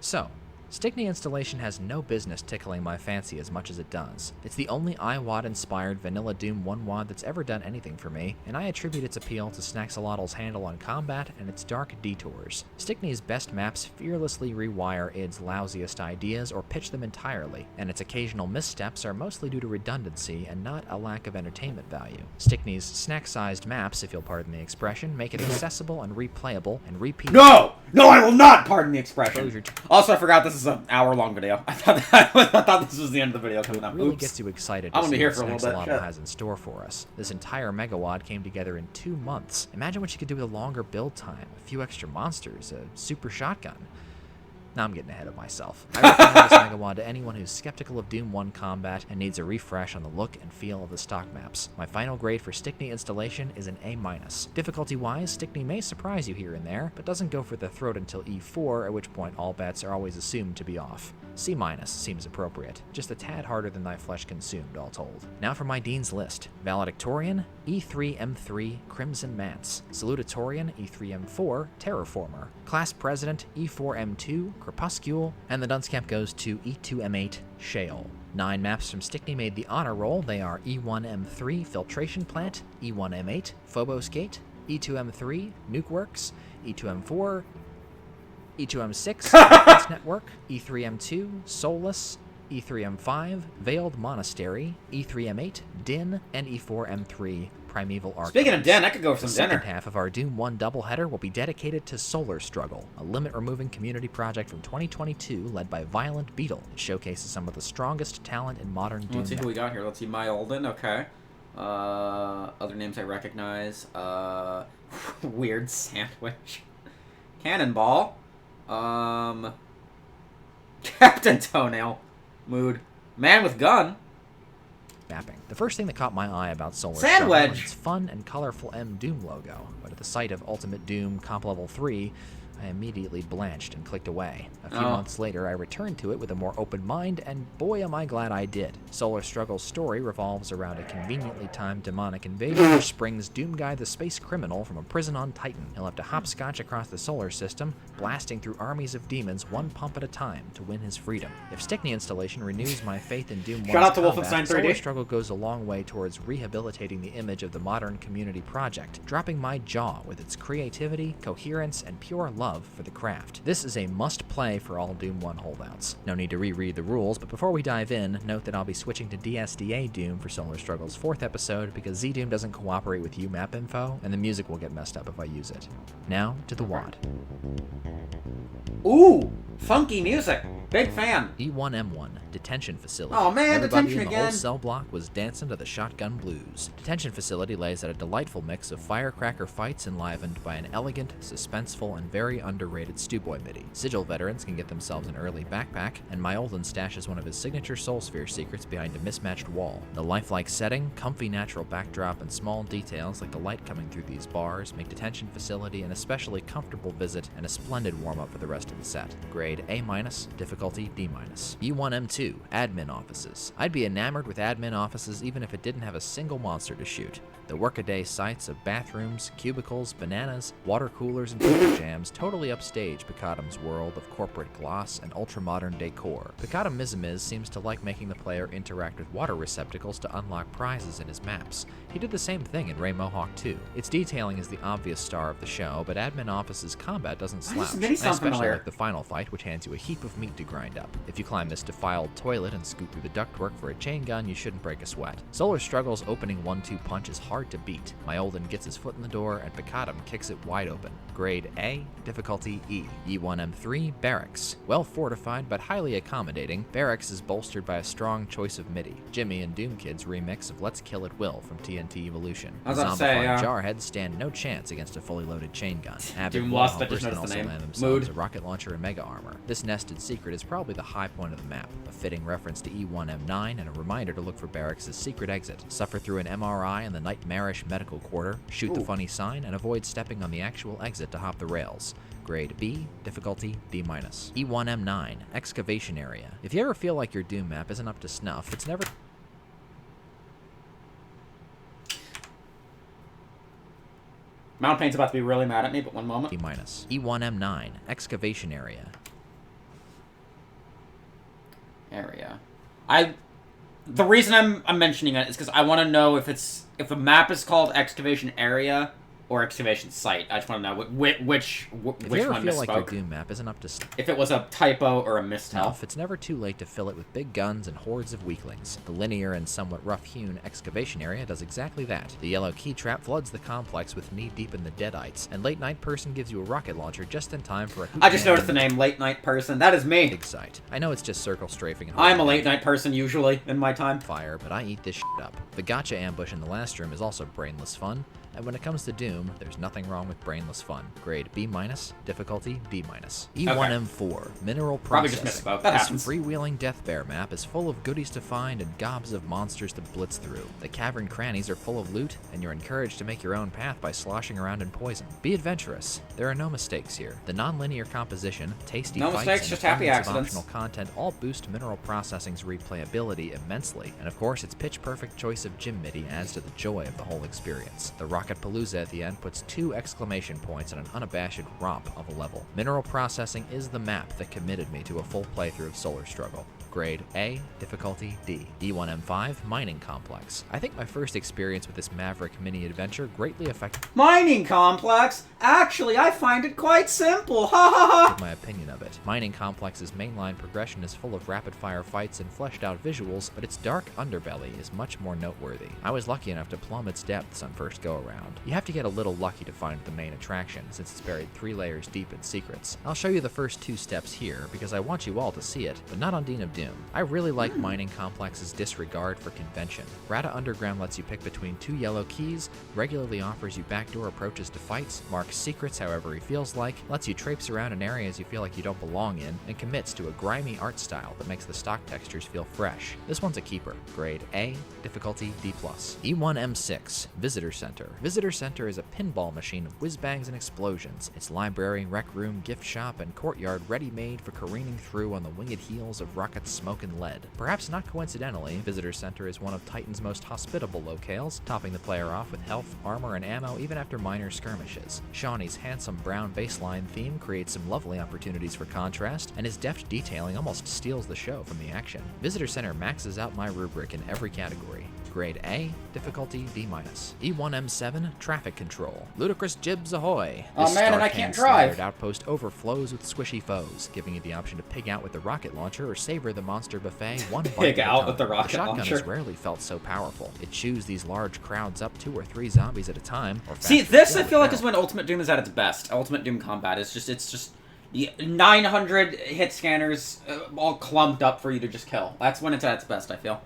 So, Stickney installation has no business tickling my fancy as much as it does. It's the only iWAD-inspired Vanilla Doom 1WAD that's ever done anything for me, and I attribute its appeal to Snaxolotl's handle on combat and its dark detours. Stickney's best maps fearlessly rewire id's lousiest ideas or pitch them entirely, and its occasional missteps are mostly due to redundancy and not a lack of entertainment value. Stickney's snack-sized maps, if you'll pardon the expression, make it accessible and replayable and repeat. No! No, I will not pardon the expression. Also, I forgot this is an hour-long video. I thought this was the end of the video coming up. Really gets you excited to see what Snaxolotl has in store for us. This entire Megawad came together in 2 months. Imagine what you could do with a longer build time, a few extra monsters, a super shotgun. Now I'm getting ahead of myself. I recommend this Megawad to anyone who's skeptical of Doom 1 combat and needs a refresh on the look and feel of the stock maps. My final grade for Stickney installation is an A-. Difficulty-wise, Stickney may surprise you here and there, but doesn't go for the throat until E4, at which point all bets are always assumed to be off. C- seems appropriate, just a tad harder than thy flesh consumed, all told. Now for my Dean's List. Valedictorian, E3M3, Crimson Mance. Salutatorian, E3M4, Terraformer. Class President, E4M2, Crepuscule. And the dunce cap goes to E2M8, Shale. 9 maps from Stickney made the honor roll. They are E1M3, Filtration Plant, E1M8, Phobos Gate, E2M3, Nuke Works, E2M4, E2M6, Defense Network, E3M2, Soulless, E3M5, Veiled Monastery, E3M8, Din, and E4M3, Primeval Archives. Speaking of Din, I could go for some dinner. The second half of our Doom 1 doubleheader will be dedicated to Solar Struggle, a limit-removing community project from 2022 led by Violent Beetle. It showcases some of the strongest talent in modern Doom. Let's see who we got here. Let's see, My Olden, okay. Other names I recognize. Weird Sandwich. Cannonball. Captain Toenail. Mood. Man with Gun. Mapping. The first thing that caught my eye about Solar Sandwich Struggle was its fun and colorful M Doom logo, but at the sight of Ultimate Doom Comp Level 3, I immediately blanched and clicked away. A few months later, I returned to it with a more open mind, and boy am I glad I did. Solar Struggle's story revolves around a conveniently timed demonic invasion which springs Doomguy the space criminal from a prison on Titan. He'll have to hopscotch across the solar system, blasting through armies of demons one pump at a time to win his freedom. If Stickney installation renews my faith in Doom 1's Shout out to combat, Wolfenstein 3D. Solar Struggle goes a long way towards rehabilitating the image of the modern community project, dropping my jaw with its creativity, coherence, and pure love for the craft. This is a must-play for all Doom 1 holdouts. No need to reread the rules, but before we dive in, note that I'll be switching to DSDA Doom for Solar Struggle's 4th episode because Z-Doom doesn't cooperate with UMAP info, and the music will get messed up if I use it. Now to the WAD. Ooh, funky music. Big fan. E1M1, Detention Facility. Oh man, Everybody detention in the again. whole cell block was dancing to the shotgun blues. Detention Facility lays at a delightful mix of firecracker fights enlivened by an elegant, suspenseful, and very underrated Stewboy MIDI. Sigil veterans can get themselves an early backpack, and Myolden stashes one of his signature Soul Sphere secrets behind a mismatched wall. The lifelike setting, comfy natural backdrop, and small details like the light coming through these bars make Detention Facility an especially comfortable visit and a splendid warm-up for the rest of the set. Grade A-, difficulty D-. E1M2, Admin Offices. I'd be enamored with admin offices even if it didn't have a single monster to shoot. The workaday sights of bathrooms, cubicles, bananas, water coolers, and paper jams totally upstage Picadum's world of corporate gloss and ultra-modern decor. Picadum Mizimiz seems to like making the player interact with water receptacles to unlock prizes in his maps. He did the same thing in Ray Mohawk 2. Its detailing is the obvious star of the show, but Admin Office's combat doesn't slouch. I especially like the final fight, which hands you a heap of meat to grind up. If you climb this defiled toilet and scoot through the ductwork for a chain gun, you shouldn't break a sweat. Solar Struggle's opening 1-2 punch is hard to beat. Myolden gets his foot in the door, and Picadum kicks it wide open. Grade A, difficulty E. E1M3, Barracks. Well fortified, but highly accommodating, Barracks is bolstered by a strong choice of MIDI. Jimmy and Doom Kid's remix of Let's Kill at Will from TNT Evolution. Zombified Jarheads stand no chance against a fully loaded chain gun. Avid wallhoppers can also land themselves a rocket launcher and mega armor. This nested secret is probably the high point of the map, a fitting reference to E1M9 and a reminder to look for Barracks' secret exit. Suffer through an MRI in the nightmarish medical quarter, shoot the funny sign, and avoid stepping on the actual exit to hop the rails. Grade B, difficulty D-. E1M9, Excavation Area. If you ever feel like your Doom map isn't up to snuff, it's never... Mount Pain's about to be really mad at me, but one moment. D-. E1M9, Excavation Area. area. The reason I'm mentioning it is because I want to know if the map is called excavation area or excavation site. I just want to know which If you ever one feel misspoke. like your Doom map isn't up to If it was a typo or a mistell. enough, it's never too late to fill it with big guns and hordes of weaklings. The linear and somewhat rough-hewn excavation area does exactly that. The yellow key trap floods the complex with knee-deep in the deadites, and Late Night Person gives you a rocket launcher just in time for a I just noticed the name Late Night Person. That is me. big sight. I know it's just circle strafing. And I'm a late night person usually in my time. fire, but I eat this shit up. The gotcha ambush in the last room is also brainless fun. And when it comes to Doom, there's nothing wrong with brainless fun. Grade B-, difficulty D-. E1M4, Mineral Probably Processing. just misspoke. That This happens. freewheeling Death Bear map is full of goodies to find and gobs of monsters to blitz through. The cavern crannies are full of loot, and you're encouraged to make your own path by sloshing around in poison. Be adventurous. There are no mistakes here. The non-linear composition, tasty No fights, mistakes, and just happy abundance of accidents. optional content all boost Mineral Processing's replayability immensely. And of course, its pitch-perfect choice of Jim MIDI adds to the joy of the whole experience. The Rocket Palooza at the end puts 2 exclamation points and an unabashed romp of a level. Mineral Processing is the map that committed me to a full playthrough of Solar Struggle. Grade A, difficulty D. E1M5, Mining Complex. I think my first experience with this Maverick mini-adventure greatly affected Mining complex? Actually, I find it quite simple. Ha ha ha! my opinion of it. Mining Complex's mainline progression is full of rapid-fire fights and fleshed-out visuals, but its dark underbelly is much more noteworthy. I was lucky enough to plumb its depths on first go-around. You have to get a little lucky to find the main attraction, since it's buried 3 layers deep in secrets. I'll show you the first 2 steps here, because I want you all to see it, but not on Dean of Doom. I really like Mining Complex's disregard for convention. Rata Underground lets you pick between 2 yellow keys, regularly offers you backdoor approaches to fights, marks secrets however he feels like, lets you traipse around in areas you feel like you don't belong in, and commits to a grimy art style that makes the stock textures feel fresh. This one's a keeper. Grade A, difficulty D+. E1M6, Visitor Center. Visitor Center is a pinball machine of whiz-bangs and explosions. Its library, rec room, gift shop, and courtyard ready-made for careening through on the winged heels of rockets, smoke, and lead. Perhaps not coincidentally, Visitor Center is one of Titan's most hospitable locales, topping the player off with health, armor, and ammo even after minor skirmishes. Shawnee's handsome brown baseline theme creates some lovely opportunities for contrast, and his deft detailing almost steals the show from the action. Visitor Center maxes out my rubric in every category. Grade A, difficulty D-. E1M7, Traffic Control. Ludicrous jibs ahoy! Oh, This man, and I Starcan can't drive. slattered outpost overflows with squishy foes, giving you the option to pig out with the rocket launcher or savor the monster buffet one bite Pig at a out time. with the rocket shotgun launcher. has rarely felt so powerful. It chews these large crowds up 2 or 3 zombies at a time. Or See, faster this still I feel with like is hell. when Ultimate Doom is at its best. Ultimate Doom combat is just 900 hit scanners all clumped up for you to just kill. That's when it's at its best, I feel.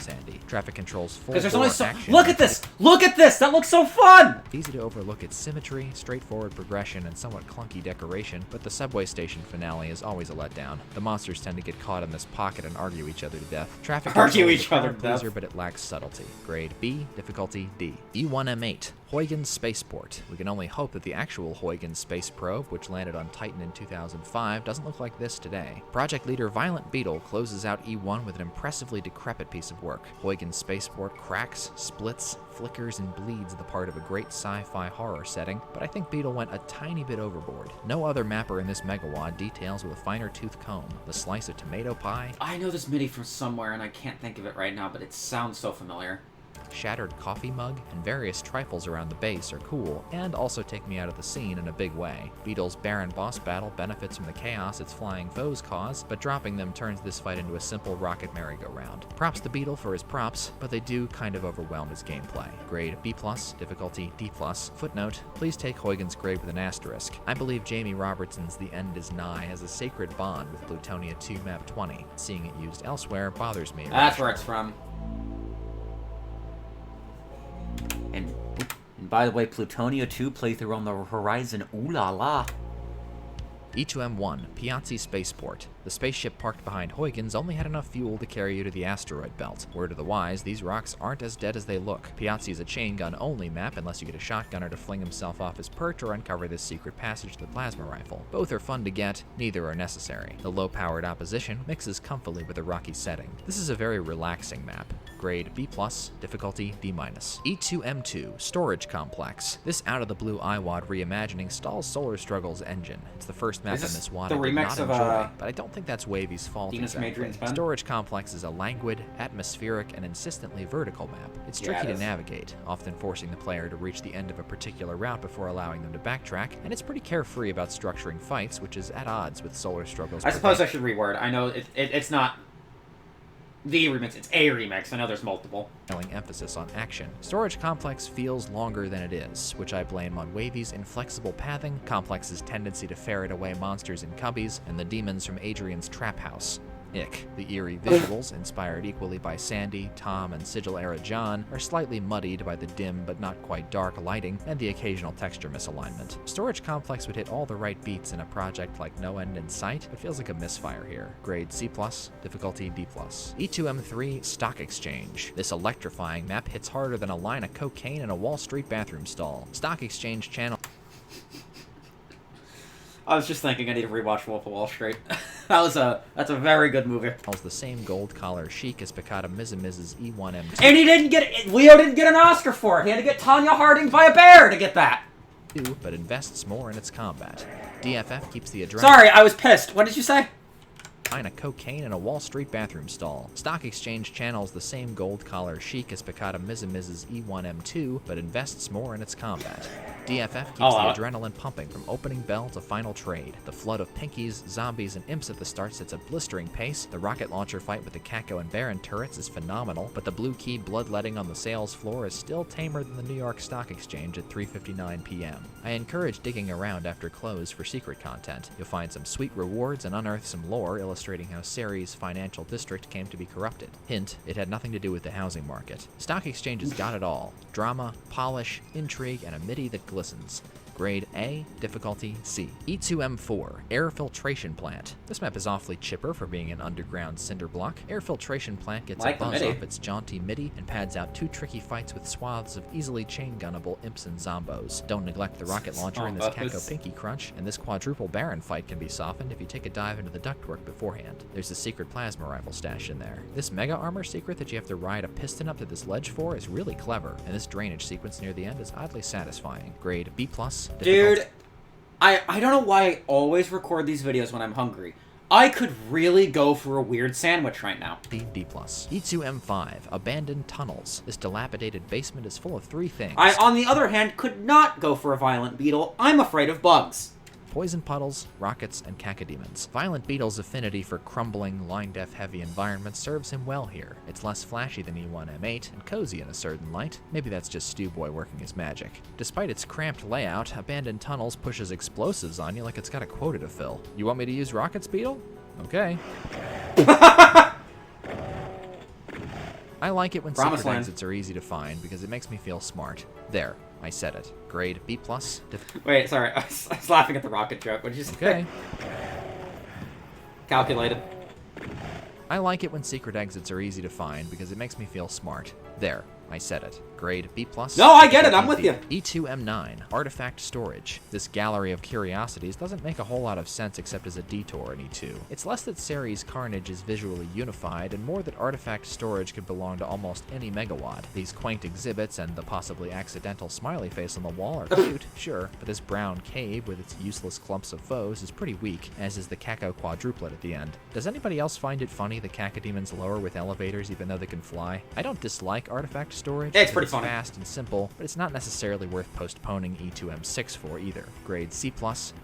Sandy. Traffic controls full Because there's only bore so. action. Look at this! Look at this! That looks so fun! It's easy to overlook its symmetry, straightforward progression, and somewhat clunky decoration, but the subway station finale is always a letdown. The monsters tend to get caught in this pocket and argue each other to death. Traffic Argue control is each a other crowd to death. pleaser, but it lacks subtlety. Grade B, difficulty D. E1M8, Huygens Spaceport. We can only hope that the actual Huygens space probe, which landed on Titan in 2005, doesn't look like this today. Project leader Violent Beetle closes out E1 with an impressively decrepit piece of work. Huygens Spaceport cracks, splits, flickers, and bleeds the part of a great sci-fi horror setting, but I think Beetle went a tiny bit overboard. No other mapper in this megawad details with a finer tooth comb, the slice of tomato pie, I know this MIDI from somewhere and I can't think of it right now, but it sounds so familiar. shattered coffee mug, and various trifles around the base are cool, and also take me out of the scene in a big way. Beetle's barren boss battle benefits from the chaos its flying foes cause, but dropping them turns this fight into a simple rocket merry-go-round. Props to Beetle for his props, but they do kind of overwhelm his gameplay. Grade B+, difficulty D+. Footnote, please take Huygens' grade with an asterisk. I believe Jamie Robertson's The End Is Nigh has a sacred bond with Plutonia 2 Map 20. Seeing it used elsewhere bothers me. That's where it's from. And by the way, Plutonia 2 playthrough on the horizon. Ooh la la. E2M1, Piazzi Spaceport. The spaceship parked behind Huygens only had enough fuel to carry you to the asteroid belt. Word of the wise, these rocks aren't as dead as they look. Piazzi is a chain gun only map unless you get a shotgunner to fling himself off his perch or uncover this secret passage to the plasma rifle. Both are fun to get, neither are necessary. The low-powered opposition mixes comfortably with the rocky setting. This is a very relaxing map. Grade B+, difficulty D-. E2M2, Storage Complex. This out-of-the-blue IWAD reimagining stalls Solar Struggle's engine. It's the first map Is in this this WAD the I did remix not of, enjoy, but I don't think that's Wavy's fault Demons from exactly. Adrian's Pen? Storage Complex is a languid, atmospheric, and insistently vertical map. It's Yeah, tricky it to is. navigate, often forcing the player to reach the end of a particular route before allowing them to backtrack, and it's pretty carefree about structuring fights, which is at odds with Solar Struggle's I suppose I should reword. I know it's not the remix, it's a remix. I know there's multiple. emphasis on action. Storage Complex feels longer than it is, which I blame on Wavy's inflexible pathing, Complex's tendency to ferret away monsters in cubbies, and the demons from Adrian's trap house. Ick. The eerie visuals, inspired equally by Sandy, Tom, and Sigil-era John, are slightly muddied by the dim but not quite dark lighting and the occasional texture misalignment. Storage Complex would hit all the right beats in a project like No End in Sight, but feels like a misfire here. Grade C+, difficulty D+. E2M3 Stock Exchange. This electrifying map hits harder than a line of cocaine in a Wall Street bathroom stall. Stock Exchange channel. I was just thinking I need to rewatch Wolf of Wall Street. That's a very good movie. The same gold collar chic as Picata Mizimiz's E1M2. And he didn't get Leo didn't get an Oscar for it. He had to get Tanya Harding by a bear to get that. But invests more in its combat. DFF keeps the adrenaline. Sorry, I was pissed. What did you say? Line of cocaine in a Wall Street bathroom stall. Stock Exchange channels the same gold collar chic as Picata Mizimiz's E1M2, but invests more in its combat. DFF keeps the adrenaline pumping from opening bell to final trade. The flood of pinkies, zombies, and imps at the start sets a blistering pace. The rocket launcher fight with the Kako and Baron turrets is phenomenal, but the blue key bloodletting on the sales floor is still tamer than the New York Stock Exchange at 3:59 p.m. I encourage digging around after close for secret content. You'll find some sweet rewards and unearth some lore illustrating how Ceres' financial district came to be corrupted. Hint, it had nothing to do with the housing market. Stock Exchange's got it all. Drama, polish, intrigue, and a MIDI that glistens. Grade A, difficulty C. E2M4, Air Filtration Plant. This map is awfully chipper for being an underground cinder block. Air Filtration Plant gets like a buzz off its jaunty MIDI and pads out two tricky fights with swaths of easily chain-gunnable imps and zombos. Don't neglect the rocket launcher in this Kako Pinky Crunch, and this quadruple Baron fight can be softened if you take a dive into the ductwork beforehand. There's a secret plasma rifle stashed in there. This mega armor secret that you have to ride a piston up to this ledge for is really clever, and this drainage sequence near the end is oddly satisfying. Grade B+. Dude, I don't know why I always record these videos when I'm hungry. I could really go for a weird sandwich right now. D+. E2M5, Abandoned Tunnels. This dilapidated basement is full of three things. I, on the other hand, could not go for a violent beetle. I'm afraid of bugs. Poison puddles, rockets, and cacodemons. Violent Beetle's affinity for crumbling, line-def heavy environments serves him well here. It's less flashy than E1M8, and cozy in a certain light. Maybe that's just Stewboy working his magic. Despite its cramped layout, Abandoned Tunnels pushes explosives on you like it's got a quota to fill. You want me to use rockets, Beetle? Okay. I like it when secret exits are easy to find because it makes me feel smart. There, I said it. Grade B+. Wait, sorry, I was laughing at the rocket joke. What did you say? Okay. Calculated. I like it when secret exits are easy to find because it makes me feel smart. There, I said it. Grade B+. No, I get it. I'm with you. E2M9, Artifact Storage. This gallery of curiosities doesn't make a whole lot of sense except as a detour in E2. It's less that Ceres' carnage is visually unified, and more that Artifact Storage could belong to almost any megawatt. These quaint exhibits and the possibly accidental smiley face on the wall are cute, sure, but this brown cave with its useless clumps of foes is pretty weak, as is the Kako quadruplet at the end. Does anybody else find it funny the cacodemons lower with elevators even though they can fly? I don't dislike Artifact Storage. It's pretty funny. Fast and simple, but it's not necessarily worth postponing E2M6 for either. Grade C+,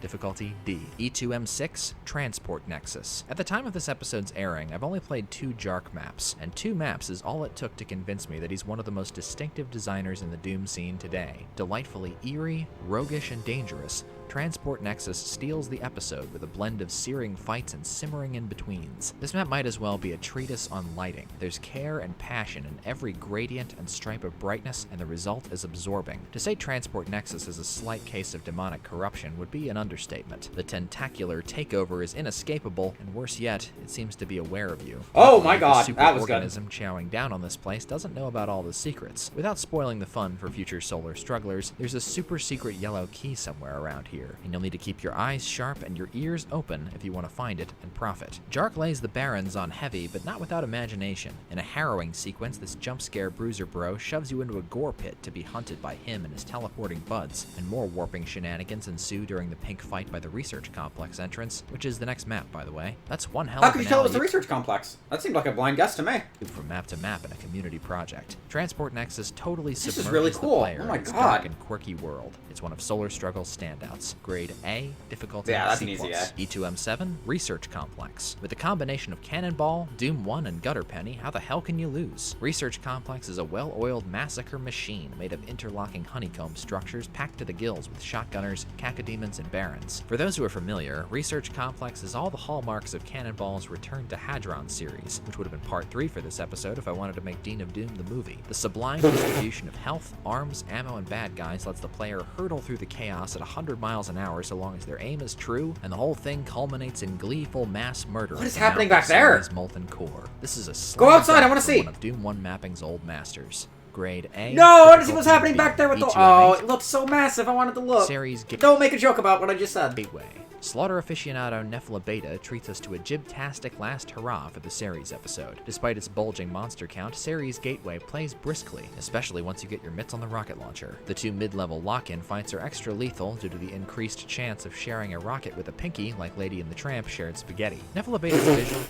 difficulty D. E2M6, Transport Nexus. At the time of this episode's airing, I've only played 2 Jark maps, and 2 maps is all it took to convince me that he's one of the most distinctive designers in the Doom scene today. Delightfully eerie, roguish, and dangerous, Transport Nexus steals the episode with a blend of searing fights and simmering in-betweens. This map might as well be a treatise on lighting. There's care and passion in every gradient and stripe of brightness, and the result is absorbing. To say Transport Nexus is a slight case of demonic corruption would be an understatement. The tentacular takeover is inescapable, and worse yet, it seems to be aware of you. Oh my god, the that was good. organism chowing down on this place doesn't know about all the secrets. Without spoiling the fun for future solar strugglers, there's a super secret yellow key somewhere around here. here, and you'll need to keep your eyes sharp and your ears open if you want to find it and profit. Jark lays the Barons on heavy, but not without imagination. In a harrowing sequence, this jump scare bruiser bro shoves you into a gore pit to be hunted by him and his teleporting buds, and more warping shenanigans ensue during the pink fight by the research complex entrance, which is the next map, by the way. That's one hell of How could you tell it was the research complex? That seemed like a blind guess to me. From map to map in a community project. Transport Nexus totally This is submerges really the cool. player Oh my in its God. dark and quirky world. It's one of Solar Struggle's standouts. Grade A, difficulty Yeah, that's C+. an easy A. E2M7, Research Complex. With a combination of Cannonball, Doom 1, and Gutter Penny, how the hell can you lose? Research Complex is a well-oiled massacre machine made of interlocking honeycomb structures packed to the gills with shotgunners, cacodemons, and barons. For those who are familiar, Research Complex is all the hallmarks of Cannonball's Return to Hadron series, which would have been part 3 for this episode if I wanted to make Dean of Doom the movie. The sublime distribution of health, arms, ammo, and bad guys lets the player hurtle through the chaos at 100 miles an hour so long as their aim is true, and the whole thing culminates in gleeful mass murder. What is happening back there? Molten core. This is a Go outside, I want to see. one of Doom 1 mapping's old masters. Grade A. No, I want to see what's happening back there with the... E2M8, Oh, it looks so massive. I wanted to look. Series Don't make a joke about what I just said. Gateway. Slaughter aficionado Nephilim Beta treats us to a jibtastic last hurrah for the Ceres episode. Despite its bulging monster count, Ceres Gateway plays briskly, especially once you get your mitts on the rocket launcher. The two mid-level lock-in fights are extra lethal due to the increased chance of sharing a rocket with a pinky like Lady and the Tramp shared spaghetti. Nephilim Beta's visual...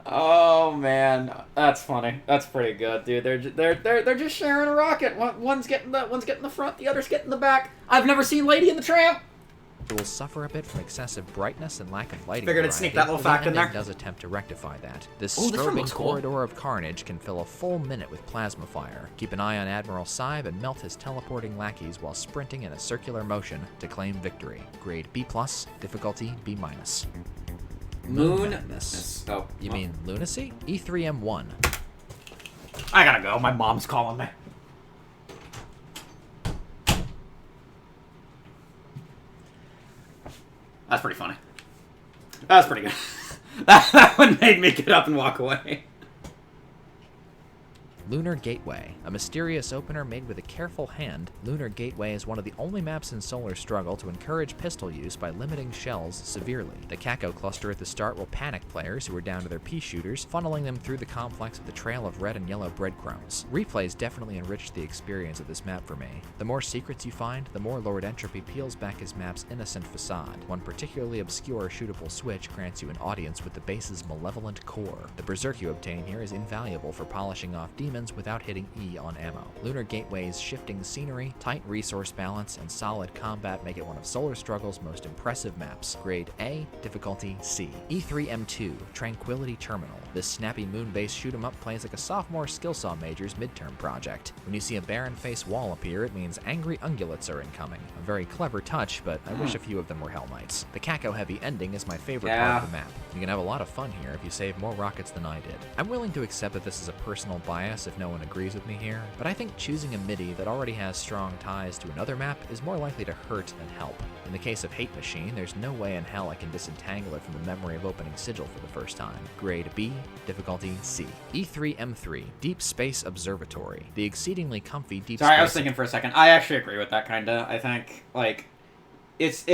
Oh man, that's funny. That's pretty good, dude. They're just sharing a rocket. One's getting the front, the other's getting the back. I've never seen Lady and the Tramp. It will suffer a bit from excessive brightness and lack of lighting. Figured I'd sneak that little fact in there. Does attempt to rectify that. This Ooh, this one strobing looks cool. corridor of carnage can fill a full minute with plasma fire. Keep an eye on Admiral Sybe and melt his teleporting lackeys while sprinting in a circular motion to claim victory. Grade B+, difficulty B-. Moon Madness. Oh, You mean lunacy? E3M1. I gotta go. My mom's calling me. That's pretty funny. That's pretty good. that one made me get up and walk away. Lunar Gateway. A mysterious opener made with a careful hand, Lunar Gateway is one of the only maps in Solar Struggle to encourage pistol use by limiting shells severely. The Caco cluster at the start will panic players who are down to their pea shooters, funneling them through the complex with a trail of red and yellow breadcrumbs. Replays definitely enriched the experience of this map for me. The more secrets you find, the more Lord Entropy peels back his map's innocent facade. One particularly obscure shootable switch grants you an audience with the base's malevolent core. The berserk you obtain here is invaluable for polishing off demons without hitting E on ammo. Lunar Gateway's shifting scenery, tight resource balance, and solid combat make it one of Solar Struggle's most impressive maps. Grade A, difficulty C. E3M2, Tranquility Terminal. This snappy moon-based shoot-'em-up plays like a sophomore Skillsaw major's midterm project. When you see a barren-faced wall appear, it means angry ungulates are incoming. A very clever touch, but I wish a few of them were Hell Knights. The Caco-heavy ending is my favorite part of the map. You can have a lot of fun here if you save more rockets than I did. I'm willing to accept that this is a personal bias if no one agrees with me here, but I think choosing a MIDI that already has strong ties to another map is more likely to hurt than help. In the case of Hate Machine, there's no way in hell I can disentangle it from the memory of opening Sigil for the first time. Grade B, difficulty C. E3M3, Deep Space Observatory. The exceedingly comfy deep Sorry, space... I was thinking for a second. I actually agree with that, kinda. I think, like, it's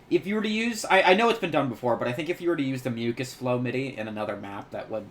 if you were to use... I know it's been done before, but I think if you were to use the mucus flow MIDI in another map, that would...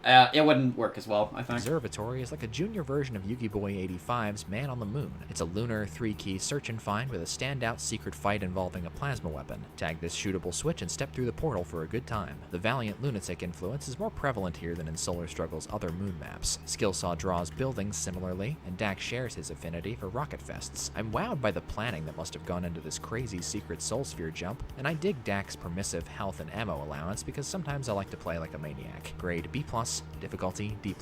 it wouldn't work as well, I think. Observatory is like a junior version of Yugi Boy 85's Man on the Moon. It's a lunar 3-key search and find with a standout secret fight involving a plasma weapon. Tag this shootable switch and step through the portal for a good time. The Valiant Lunatic influence is more prevalent here than in Solar Struggle's other moon maps. Skillsaw draws buildings similarly, and Dax shares his affinity for rocket fests. I'm wowed by the planning that must have gone into this crazy secret Soul Sphere jump, and I dig Dax's permissive health and ammo allowance because sometimes I like to play like a maniac. Grade B+, difficulty D+.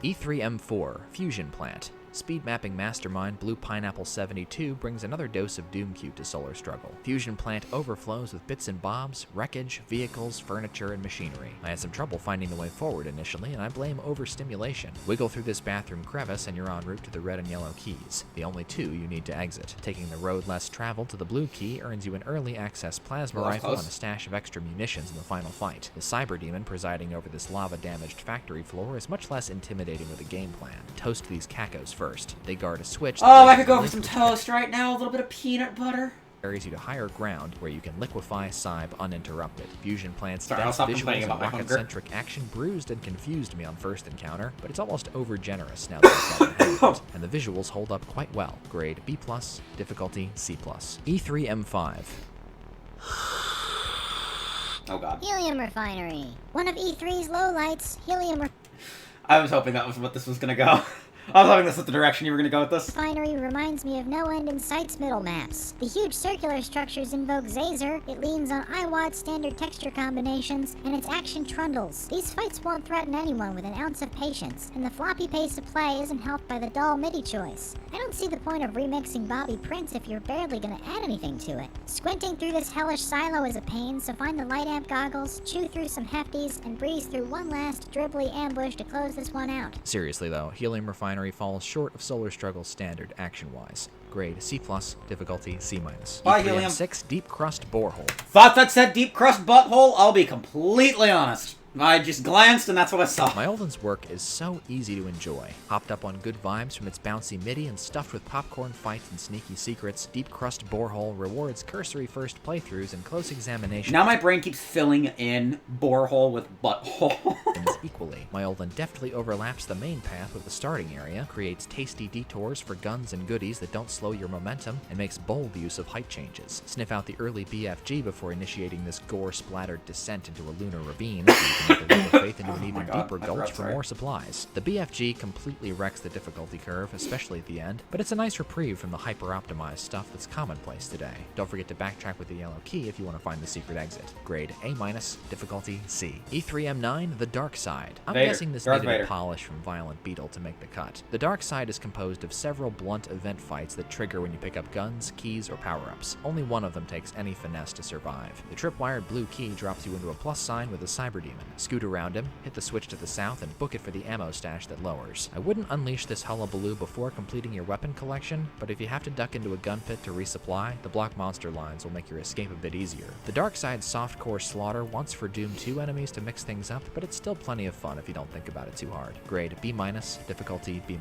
E3M4, Fusion Plant. Speed mapping mastermind Blue Pineapple 72 brings another dose of Doom-Cube to Solar Struggle. Fusion Plant overflows with bits and bobs, wreckage, vehicles, furniture, and machinery. I had some trouble finding the way forward initially, and I blame overstimulation. Wiggle through this bathroom crevice and you're en route to the red and yellow keys, the only two you need to exit. Taking the road less traveled to the blue key earns you an early access plasma rifle and a stash of extra munitions in the final fight. The Cyber Demon presiding over this lava-damaged factory floor is much less intimidating with a game plan. Toast these cacos first. first. They guard a switch. Oh, I could go for some toast right now. A little bit of peanut butter. Carries you to higher ground where you can liquefy Cybe uninterrupted. Fusion Plant's Sorry, I'll dense stop visuals complaining and about my hunger. rocket-centric action bruised and confused me on first encounter, but it's almost over-generous now that I've gotten the hang of it, and the visuals hold up quite well. Grade B+, difficulty C+. E3M5. Oh god. Helium refinery. One of E3's lowlights, helium I was hoping that was what this was gonna go. I was hoping this was the direction you were gonna go with this. refinery reminds me of No End in Sight's middle maps. The huge circular structures invoke Zazer, it leans on IWAD standard texture combinations, and its action trundles. These fights won't threaten anyone with an ounce of patience, and the floppy pace of play isn't helped by the dull MIDI choice. I don't see the point of remixing Bobby Prince if you're barely gonna add anything to it. Squinting through this hellish silo is a pain, so find the light amp goggles, chew through some hefties, and breeze through one last dribbly ambush to close this one out. Seriously though, Helium Refinery falls short of Solar Struggle's standard action-wise. Grade C+, difficulty C-. Bye, Helium. 6 Deep Crust Borehole. Thought that said deep crust butthole? I'll be completely honest. I just glanced and that's what I saw. Myolden's work is so easy to enjoy. Hopped up on good vibes from its bouncy MIDI and stuffed with popcorn fights and sneaky secrets, Deep Crust Borehole rewards cursory first playthroughs and close examination. Now my brain keeps filling in borehole with butthole. Equally. Myolden deftly overlaps the main path with the starting area, creates tasty detours for guns and goodies that don't slow your momentum, and makes bold use of height changes. Sniff out the early BFG before initiating this gore-splattered descent into a lunar ravine, so you can make a leap of faith into an even deeper gulch for more supplies. The BFG completely wrecks the difficulty curve, especially at the end, but it's a nice reprieve from the hyper-optimized stuff that's commonplace today. Don't forget to backtrack with the yellow key if you want to find the secret exit. Grade A-, difficulty C. E3M9, The Dark Side. I'm guessing this Darth needed Vader. a polish from Violent Beetle to make the cut. The Dark Side is composed of several blunt event fights that trigger when you pick up guns, keys, or power-ups. Only one of them takes any finesse to survive. The tripwired blue key drops you into a plus sign with a Cyber Demon. Scoot around him, hit the switch to the south, and book it for the ammo stash that lowers. I wouldn't unleash this hullabaloo before completing your weapon collection, but if you have to duck into a gun pit to resupply, the block monster lines will make your escape a bit easier. The Dark Side softcore slaughter wants for Doom 2 enemies to mix things up, but it's still plenty of fun if you don't think about it too hard. Grade B-, difficulty B-.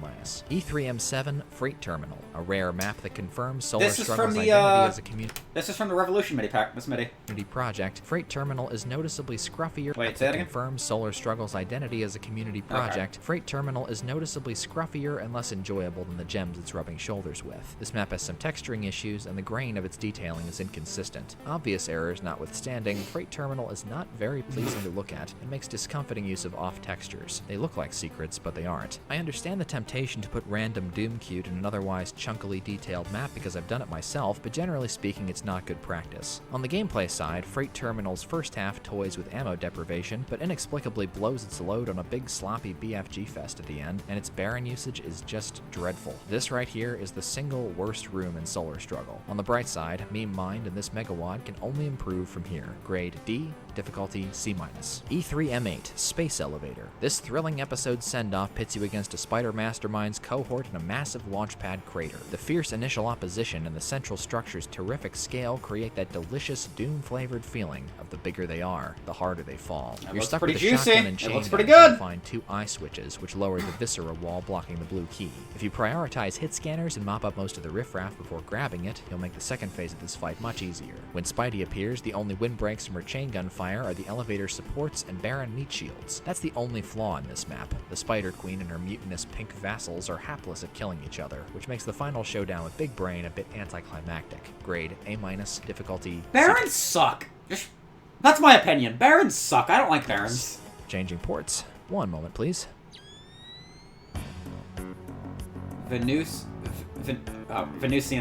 E3M7, Freight Terminal, a rare map that confirms Solar This is Struggle's from the, identity as a community This is from the Revolution MIDI pack, Miss MIDI. project. Freight Terminal is noticeably scruffier. Wait, say that again? Confirms Solar Struggle's identity as a community project. Freight Terminal is noticeably scruffier and less enjoyable than the gems it's rubbing shoulders with. This map has some texturing issues, and the grain of its detailing is inconsistent. Obvious errors notwithstanding, Freight Terminal is not very pleasing to look at and makes discomforting use of off textures. They look like secrets, but they aren't. I understand the temptation to put random Doom cute in an otherwise chunkily detailed map because I've done it myself, but generally speaking it's not good practice. On the gameplay side, Freight Terminal's first half toys with ammo deprivation, but inexplicably blows its load on a big sloppy BFG fest at the end, and its Baron usage is just dreadful. This right here is the single worst room in Solar Struggle. On the bright side, Meme Mind and this Megawad can only improve from here. Grade D, difficulty C-. E3M8, Space Elevator. This thrilling episode send-off pits you against a spider mastermind's cohort in a massive launchpad crater. The fierce initial opposition and the central structure's terrific scale create that delicious Doom-flavored feeling of the bigger they are, the harder they fall. You're stuck with a shotgun and chain gun to find 2 eye switches, which lower the Viscera wall blocking the blue key. If you prioritize hit scanners and mop up most of the riffraff before grabbing it, you'll make the second phase of this fight much easier. When Spidey appears, the only windbreaks from her chain gun fire are the elevator supports and Baron meat shields. That's the only flaw in this map. The Spider Queen and her mutinous pink vassals are hapless at killing each other, which makes the final showdown with Big Brain a bit anticlimactic. Grade A-, difficulty Barons suck. That's my opinion. Barons suck. I don't like Barons. Changing ports. One moment, please. Venusian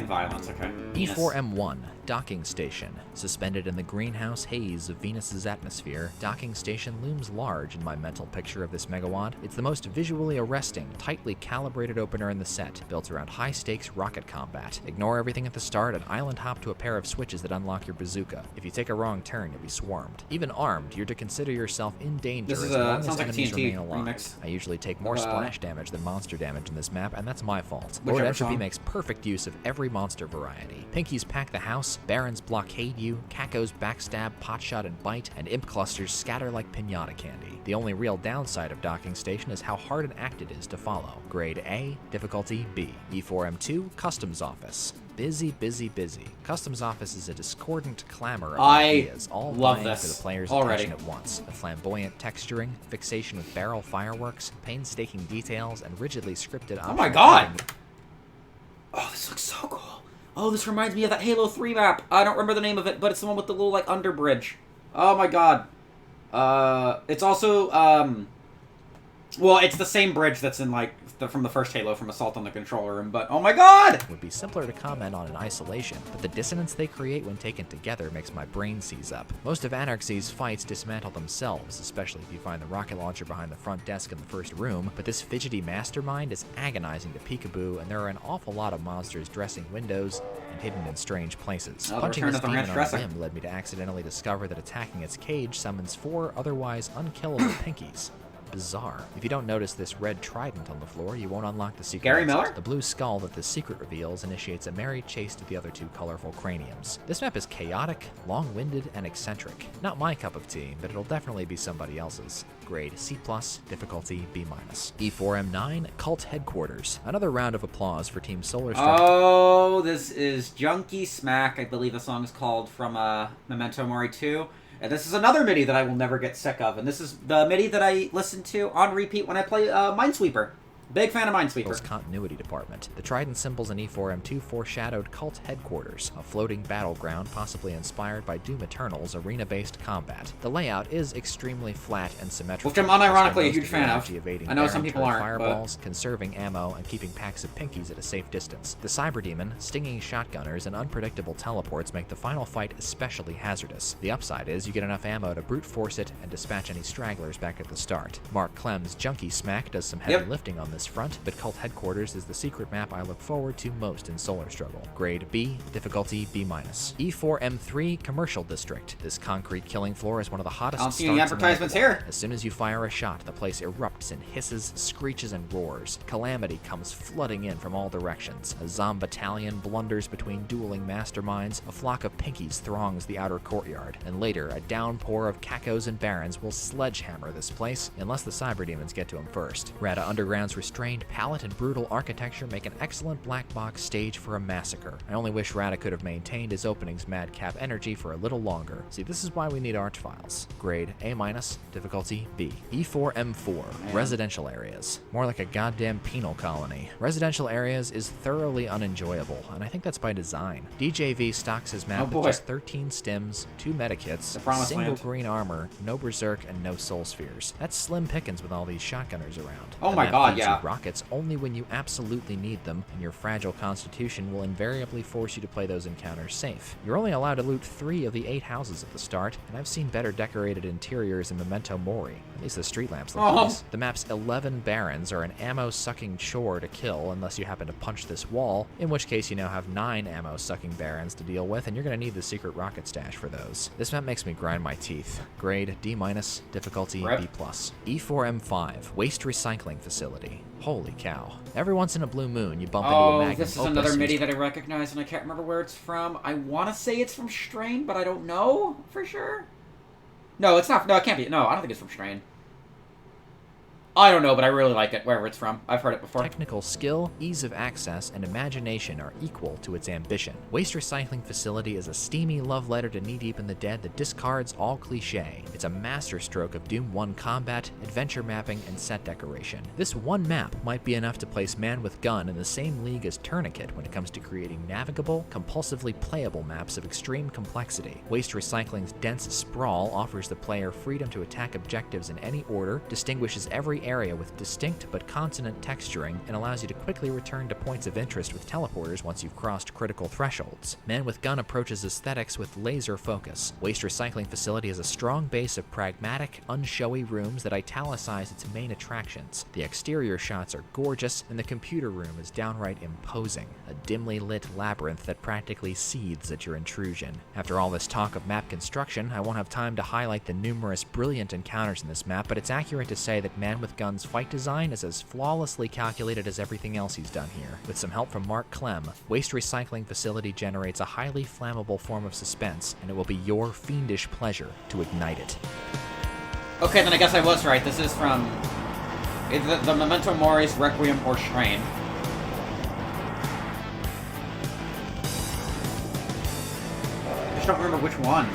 violence, okay. E4M1, Docking Station. Suspended in the greenhouse haze of Venus's atmosphere, Docking Station looms large in my mental picture of this Megawad. It's the most visually arresting, tightly calibrated opener in the set, built around high-stakes rocket combat. Ignore everything at the start and island hop to a pair of switches that unlock your bazooka. If you take a wrong turn, you'll be swarmed. Even armed, you're to consider yourself in danger This is as long as sounds like a enemies TNT remain alive. remix. I usually take more splash damage than monster damage in this map, and that's my fault. Whichever Lord Entropy song. makes perfect use of every monster variety. Pinkies pack the house, items. Barons blockade you, Cacos backstab, potshot and bite, and imp clusters scatter like piñata candy. The only real downside of Docking Station is how hard an act it is to follow. Grade A, difficulty B. E4M2, Customs Office. Busy, busy, busy. Customs Office is a discordant clamor of ideas, all vying for the player's attention at once. The flamboyant texturing, fixation with barrel fireworks, painstaking details, and rigidly scripted Oh my god! Oh, this looks so cool. Oh, this reminds me of that Halo 3 map. I don't remember the name of it, but it's the one with the little, like, underbridge. Oh my god. It's also, well, it's the same bridge that's in, like, from the first Halo from Assault on the Control Room, but oh my god! Would be simpler to comment on in isolation, but the dissonance they create when taken together makes my brain seize up. Most of Anarchy's fights dismantle themselves, especially if you find the rocket launcher behind the front desk in the first room, but this fidgety mastermind is agonizing to peekaboo, and there are an awful lot of monsters dressing windows and hidden in strange places. Punching this demon on a limb led me to accidentally discover that attacking its cage summons 4 otherwise unkillable pinkies. Bizarre. If you don't notice this red trident on the floor, you won't unlock the secret. Gary Miller? The blue skull that the secret reveals initiates a merry chase to the other 2 colorful craniums. This map is chaotic, long-winded, and eccentric. Not my cup of tea, but it'll definitely be somebody else's. Grade C+, difficulty B-. E4M9, Cult Headquarters. Another round of applause for Team Solar Strike. Oh, this is Junkie Smack, I believe the song is called, from Memento Mori 2. And this is another MIDI that I will never get sick of. And this is the MIDI that I listen to on repeat when I play Minesweeper. Big fan of Minesweeper. Continuity department. The trident symbols in E4M2 foreshadowed Cult Headquarters, a floating battleground possibly inspired by Doom Eternal's arena-based combat. The layout is extremely flat and symmetrical, which I'm unironically a huge fan of. I know some people aren't, fireballs, conserving ammo, and keeping packs of pinkies at a safe distance. The Cyber Demon, stinging shotgunners, and unpredictable teleports make the final fight especially hazardous. The upside is you get enough ammo to brute force it and dispatch any stragglers back at the start. Mark Clem's Junkie Smack does some heavy lifting on this front, but Cult Headquarters is the secret map I look forward to most in Solar Struggle. Grade B, difficulty B-. E4M3, Commercial District. This concrete killing floor is one of the hottest I don't see any advertisements here. As soon as you fire a shot, the place erupts in hisses, screeches, and roars. Calamity comes flooding in from all directions. A Zom battalion blunders between dueling masterminds, a flock of pinkies throngs the outer courtyard, and later a downpour of Cacos and Barons will sledgehammer this place, unless the Cyber Demons get to him first. Rata Underground's restrained palette and brutal architecture make an excellent black box stage for a massacre. I only wish Rata could have maintained his opening's madcap energy for a little longer. See, this is why we need art files. Grade A-, difficulty B. E4M4, Residential Areas. More like a goddamn penal colony. Residential Areas is thoroughly unenjoyable, and I think that's by design. DJV stocks his map with just 13 stims, 2 medikits, single green armor, no berserk, and no soul spheres. That's slim pickings with all these shotgunners around. Oh my god, yeah. Rockets only when you absolutely need them, and your fragile constitution will invariably force you to play those encounters safe. You're only allowed to loot 3 of the 8 houses at the start, and I've seen better decorated interiors in Memento Mori. At least the street lamps look nice. The map's 11 Barons are an ammo-sucking chore to kill unless you happen to punch this wall, in which case you now have 9 ammo-sucking Barons to deal with, and you're going to need the secret rocket stash for those. This map makes me grind my teeth. Grade D-, difficulty B+. E4M5, Waste Recycling Facility. Holy cow. Every once in a blue moon, you bump into a Magnum Opus. This is another MIDI that I recognize, and I can't remember where it's from. I want to say it's from Strain, but I don't know for sure. No, it's not. No, it can't be. No, I don't think it's from Strain. I don't know, but I really like it, wherever it's from. I've heard it before. Technical skill, ease of access, and imagination are equal to its ambition. Waste Recycling Facility is a steamy love letter to knee-deep in the dead that discards all cliché. It's a masterstroke of Doom 1 combat, adventure mapping, and set decoration. This one map might be enough to place Man with Gun in the same league as Tourniquet when it comes to creating navigable, compulsively playable maps of extreme complexity. Waste Recycling's dense sprawl offers the player freedom to attack objectives in any order, distinguishes every area with distinct but consonant texturing, and allows you to quickly return to points of interest with teleporters once you've crossed critical thresholds. Man with Gun approaches aesthetics with laser focus. Waste Recycling Facility has a strong base of pragmatic, unshowy rooms that italicize its main attractions. The exterior shots are gorgeous, and the computer room is downright imposing, a dimly lit labyrinth that practically seethes at your intrusion. After all this talk of map construction, I won't have time to highlight the numerous brilliant encounters in this map, but it's accurate to say that Man with with Gunn's fight design is as flawlessly calculated as everything else he's done here. With some help from Mark Clem, Waste Recycling Facility generates a highly flammable form of suspense, and it will be your fiendish pleasure to ignite it. Okay, then I guess I was right. This is from the Memento Mori's Requiem or Strain. I just don't remember which one.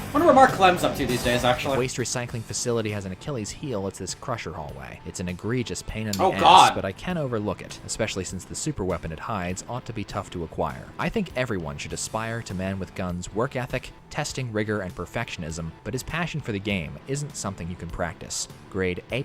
I wonder what Mark Clem's up to these days, actually. Waste Recycling Facility has an Achilles heel. It's this crusher hallway. It's an egregious pain in the ass, God. but I can overlook it, especially since the super weapon it hides ought to be tough to acquire. I think everyone should aspire to Man with Gun's work ethic, testing rigor, and perfectionism, but his passion for the game isn't something you can practice. Grade A+,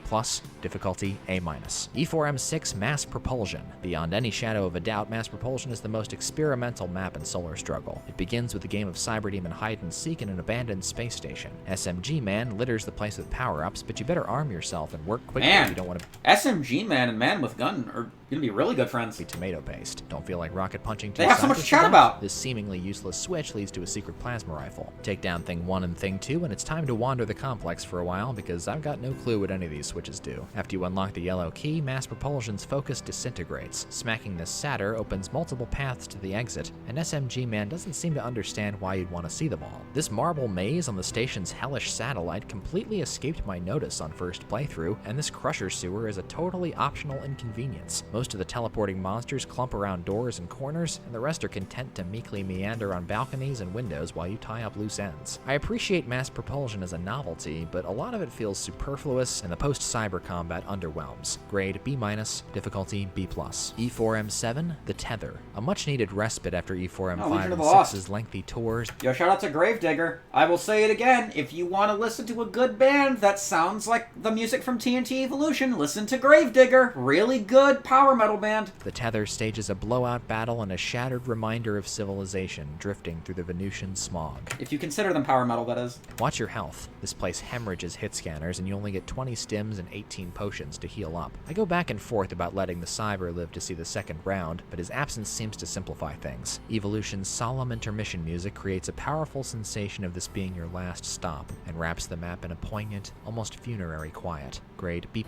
difficulty A-. E4M6 Mass Propulsion. Beyond any shadow of a doubt, Mass Propulsion is the most experimental map in Solar Struggle. It begins with a game of Cyberdemon hide and seek in an abandoned space station. SMG Man litters the place with power-ups, but you better arm yourself and work quickly if you don't want to... SMG Man and Man with Gun are gonna be really good friends. Be tomato paste. Don't feel like rocket punching two They have so much to chat about. This seemingly useless switch leads to a secret plasma rifle. Take down Thing 1 and Thing 2, and it's time to wander the complex for a while, because I've got no clue what any of these switches do. After you unlock the yellow key, Mass Propulsion's focus disintegrates. Smacking the Satyr opens multiple paths to the exit, and SMG Man doesn't seem to understand why you'd want to see them all. This marble maze on the station's hellish satellite completely escaped my notice on first playthrough, and this crusher sewer is a totally optional inconvenience. Most of the teleporting monsters clump around doors and corners, and the rest are content to meekly meander on balconies and windows while you tie up loose ends. I appreciate Mass Propulsion as a novelty, but a lot of it feels superfluous, and the post-cyber combat underwhelms. Grade B-, difficulty B+. E4M7, The Tether. A much-needed respite after E4M5 and 6's lengthy tours. Yo, shout out to Gravedigger. I will say it again, if you want to listen to a good band that sounds like the music from TNT Evolution, listen to Gravedigger. Really good power metal band. The Tether stages a blowout battle and a shattered reminder of civilization drifting through the Venusian smog. If you consider them power metal, that is. Watch your health. This place hemorrhages hit scanners, and you only get 20 stims and 18 potions to heal up. I go back and forth about letting the Cyber live to see the second round, but his absence seems to simplify things. Evolution's solemn intermission music creates a powerful sensation of this being your last stop, and wraps the map in a poignant, almost funerary quiet. Grade B+,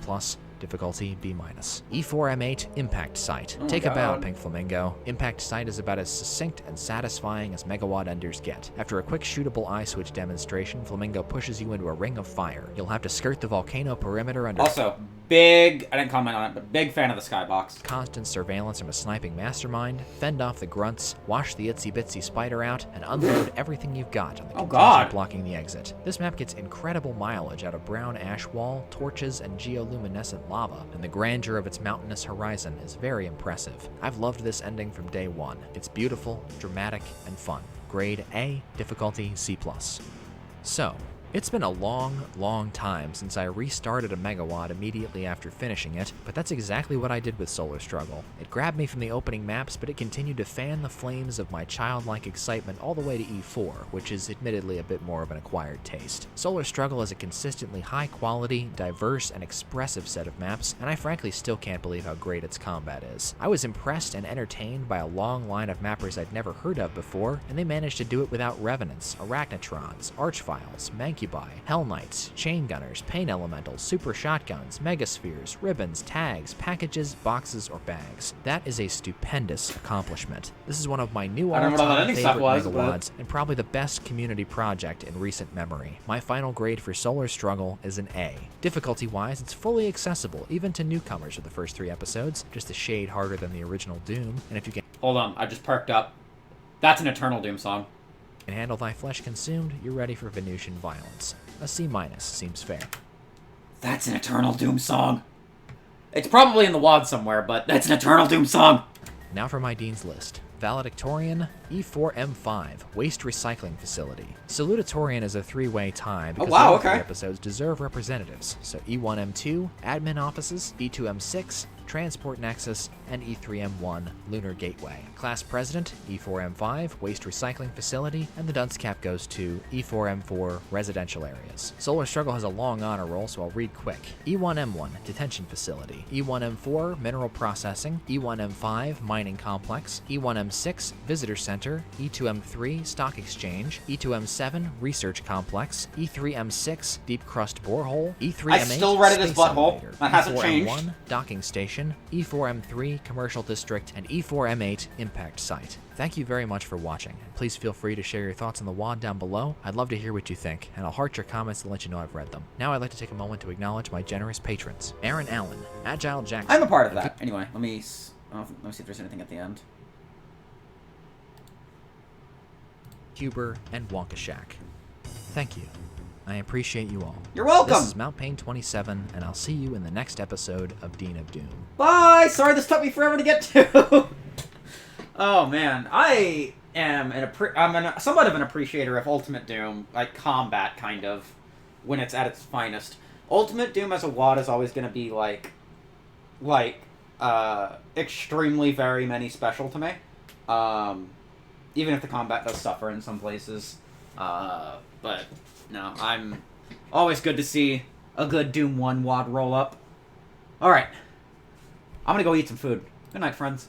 difficulty B-. E4M8 Impact Site. Take a bow, Pink Flamingo. Impact Site is about as succinct and satisfying as Megawatt Enders get. After a quick shootable eye switch demonstration, Flamingo pushes you into a ring of fire. You'll have to skirt the volcano perimeter under... Also, big, I didn't comment on it, but big fan of the skybox. Constant surveillance from a sniping mastermind, fend off the grunts, wash the itsy-bitsy spider out, and unload everything you've got on the contingent blocking the exit. This map gets incredible mileage out of brown ash wall, torches, and geoluminescent lava, and the grandeur of its mountainous horizon is very impressive. I've loved this ending from day one. It's beautiful, dramatic, and fun. Grade A, difficulty C+. So, it's been a long time since I restarted a Megawatt immediately after finishing it, but that's exactly what I did with Solar Struggle. It grabbed me from the opening maps, but it continued to fan the flames of my childlike excitement all the way to E4, which is admittedly a bit more of an acquired taste. Solar Struggle is a consistently high-quality, diverse, and expressive set of maps, and I frankly still can't believe how great its combat is. I was impressed and entertained by a long line of mappers I'd never heard of before, and they managed to do it without Revenants, Arachnotrons, Archviles, Mancubi, Hell Knights, Chain Gunners, Pain Elementals, Super Shotguns, Megaspheres, Ribbons, Tags, Packages, Boxes, or Bags. That is a stupendous accomplishment. This is one of my new all-time favorite Megawads, and probably the best community project in recent memory. My final grade for Solar Struggle is an A. Difficulty-wise, it's fully accessible, even to newcomers with the first 3 episodes, just a shade harder than the original Doom, and if you can... Hold on, I just perked up. That's an Eternal Doom song. And handle thy flesh consumed, you're ready for Venusian violence. A C- seems fair. That's an Eternal Doom song. It's probably in the WAD somewhere, but that's an Eternal Doom song. Now for my Dean's List. Valedictorian, E4M5, Waste Recycling Facility. Salutatorian is a 3-way tie because all 3 episodes deserve representatives. So E1M2, Admin Offices, E2M6, Transport Nexus, and E3M1 Lunar Gateway. Class President, E4M5 Waste Recycling Facility, and the dunce cap goes to E4M4 Residential Areas. Solar Struggle has a long honor roll, so I'll read quick. E1M1 Detention Facility, E1M4 Mineral Processing, E1M5 Mining Complex, E1M6 Visitor Center, E2M3 Stock Exchange, E2M7 Research Complex, E3M6 Deep Crust Borehole, E3M8 I still read it as Space butthole. Elevator, That hasn't E4M1 changed. Docking Station, E4M3 Commercial District, and E4M8 Impact Site. Thank you very much for watching, and please feel free to share your thoughts on the WAD down below. I'd love to hear what you think, and I'll heart your comments to let you know I've read them. Now I'd like to take a moment to acknowledge my generous patrons. Aaron Allen, Agile Jackson. I'm a part of that. Anyway, let me see if there's anything at the end. Huber, and Wonka Shack. Thank you. I appreciate you all. You're welcome! This is Mount Pain 27, and I'll see you in the next episode of Dean of Doom. Bye! Sorry this took me forever to get to. Oh man, I am somewhat of an appreciator of Ultimate Doom, like combat kind of, when it's at its finest. Ultimate Doom as a WAD is always going to be extremely very many special to me. Even if the combat does suffer in some places. But no, I'm always good to see a good Doom 1 WAD roll up. Alright. I'm gonna go eat some food. Good night, friends.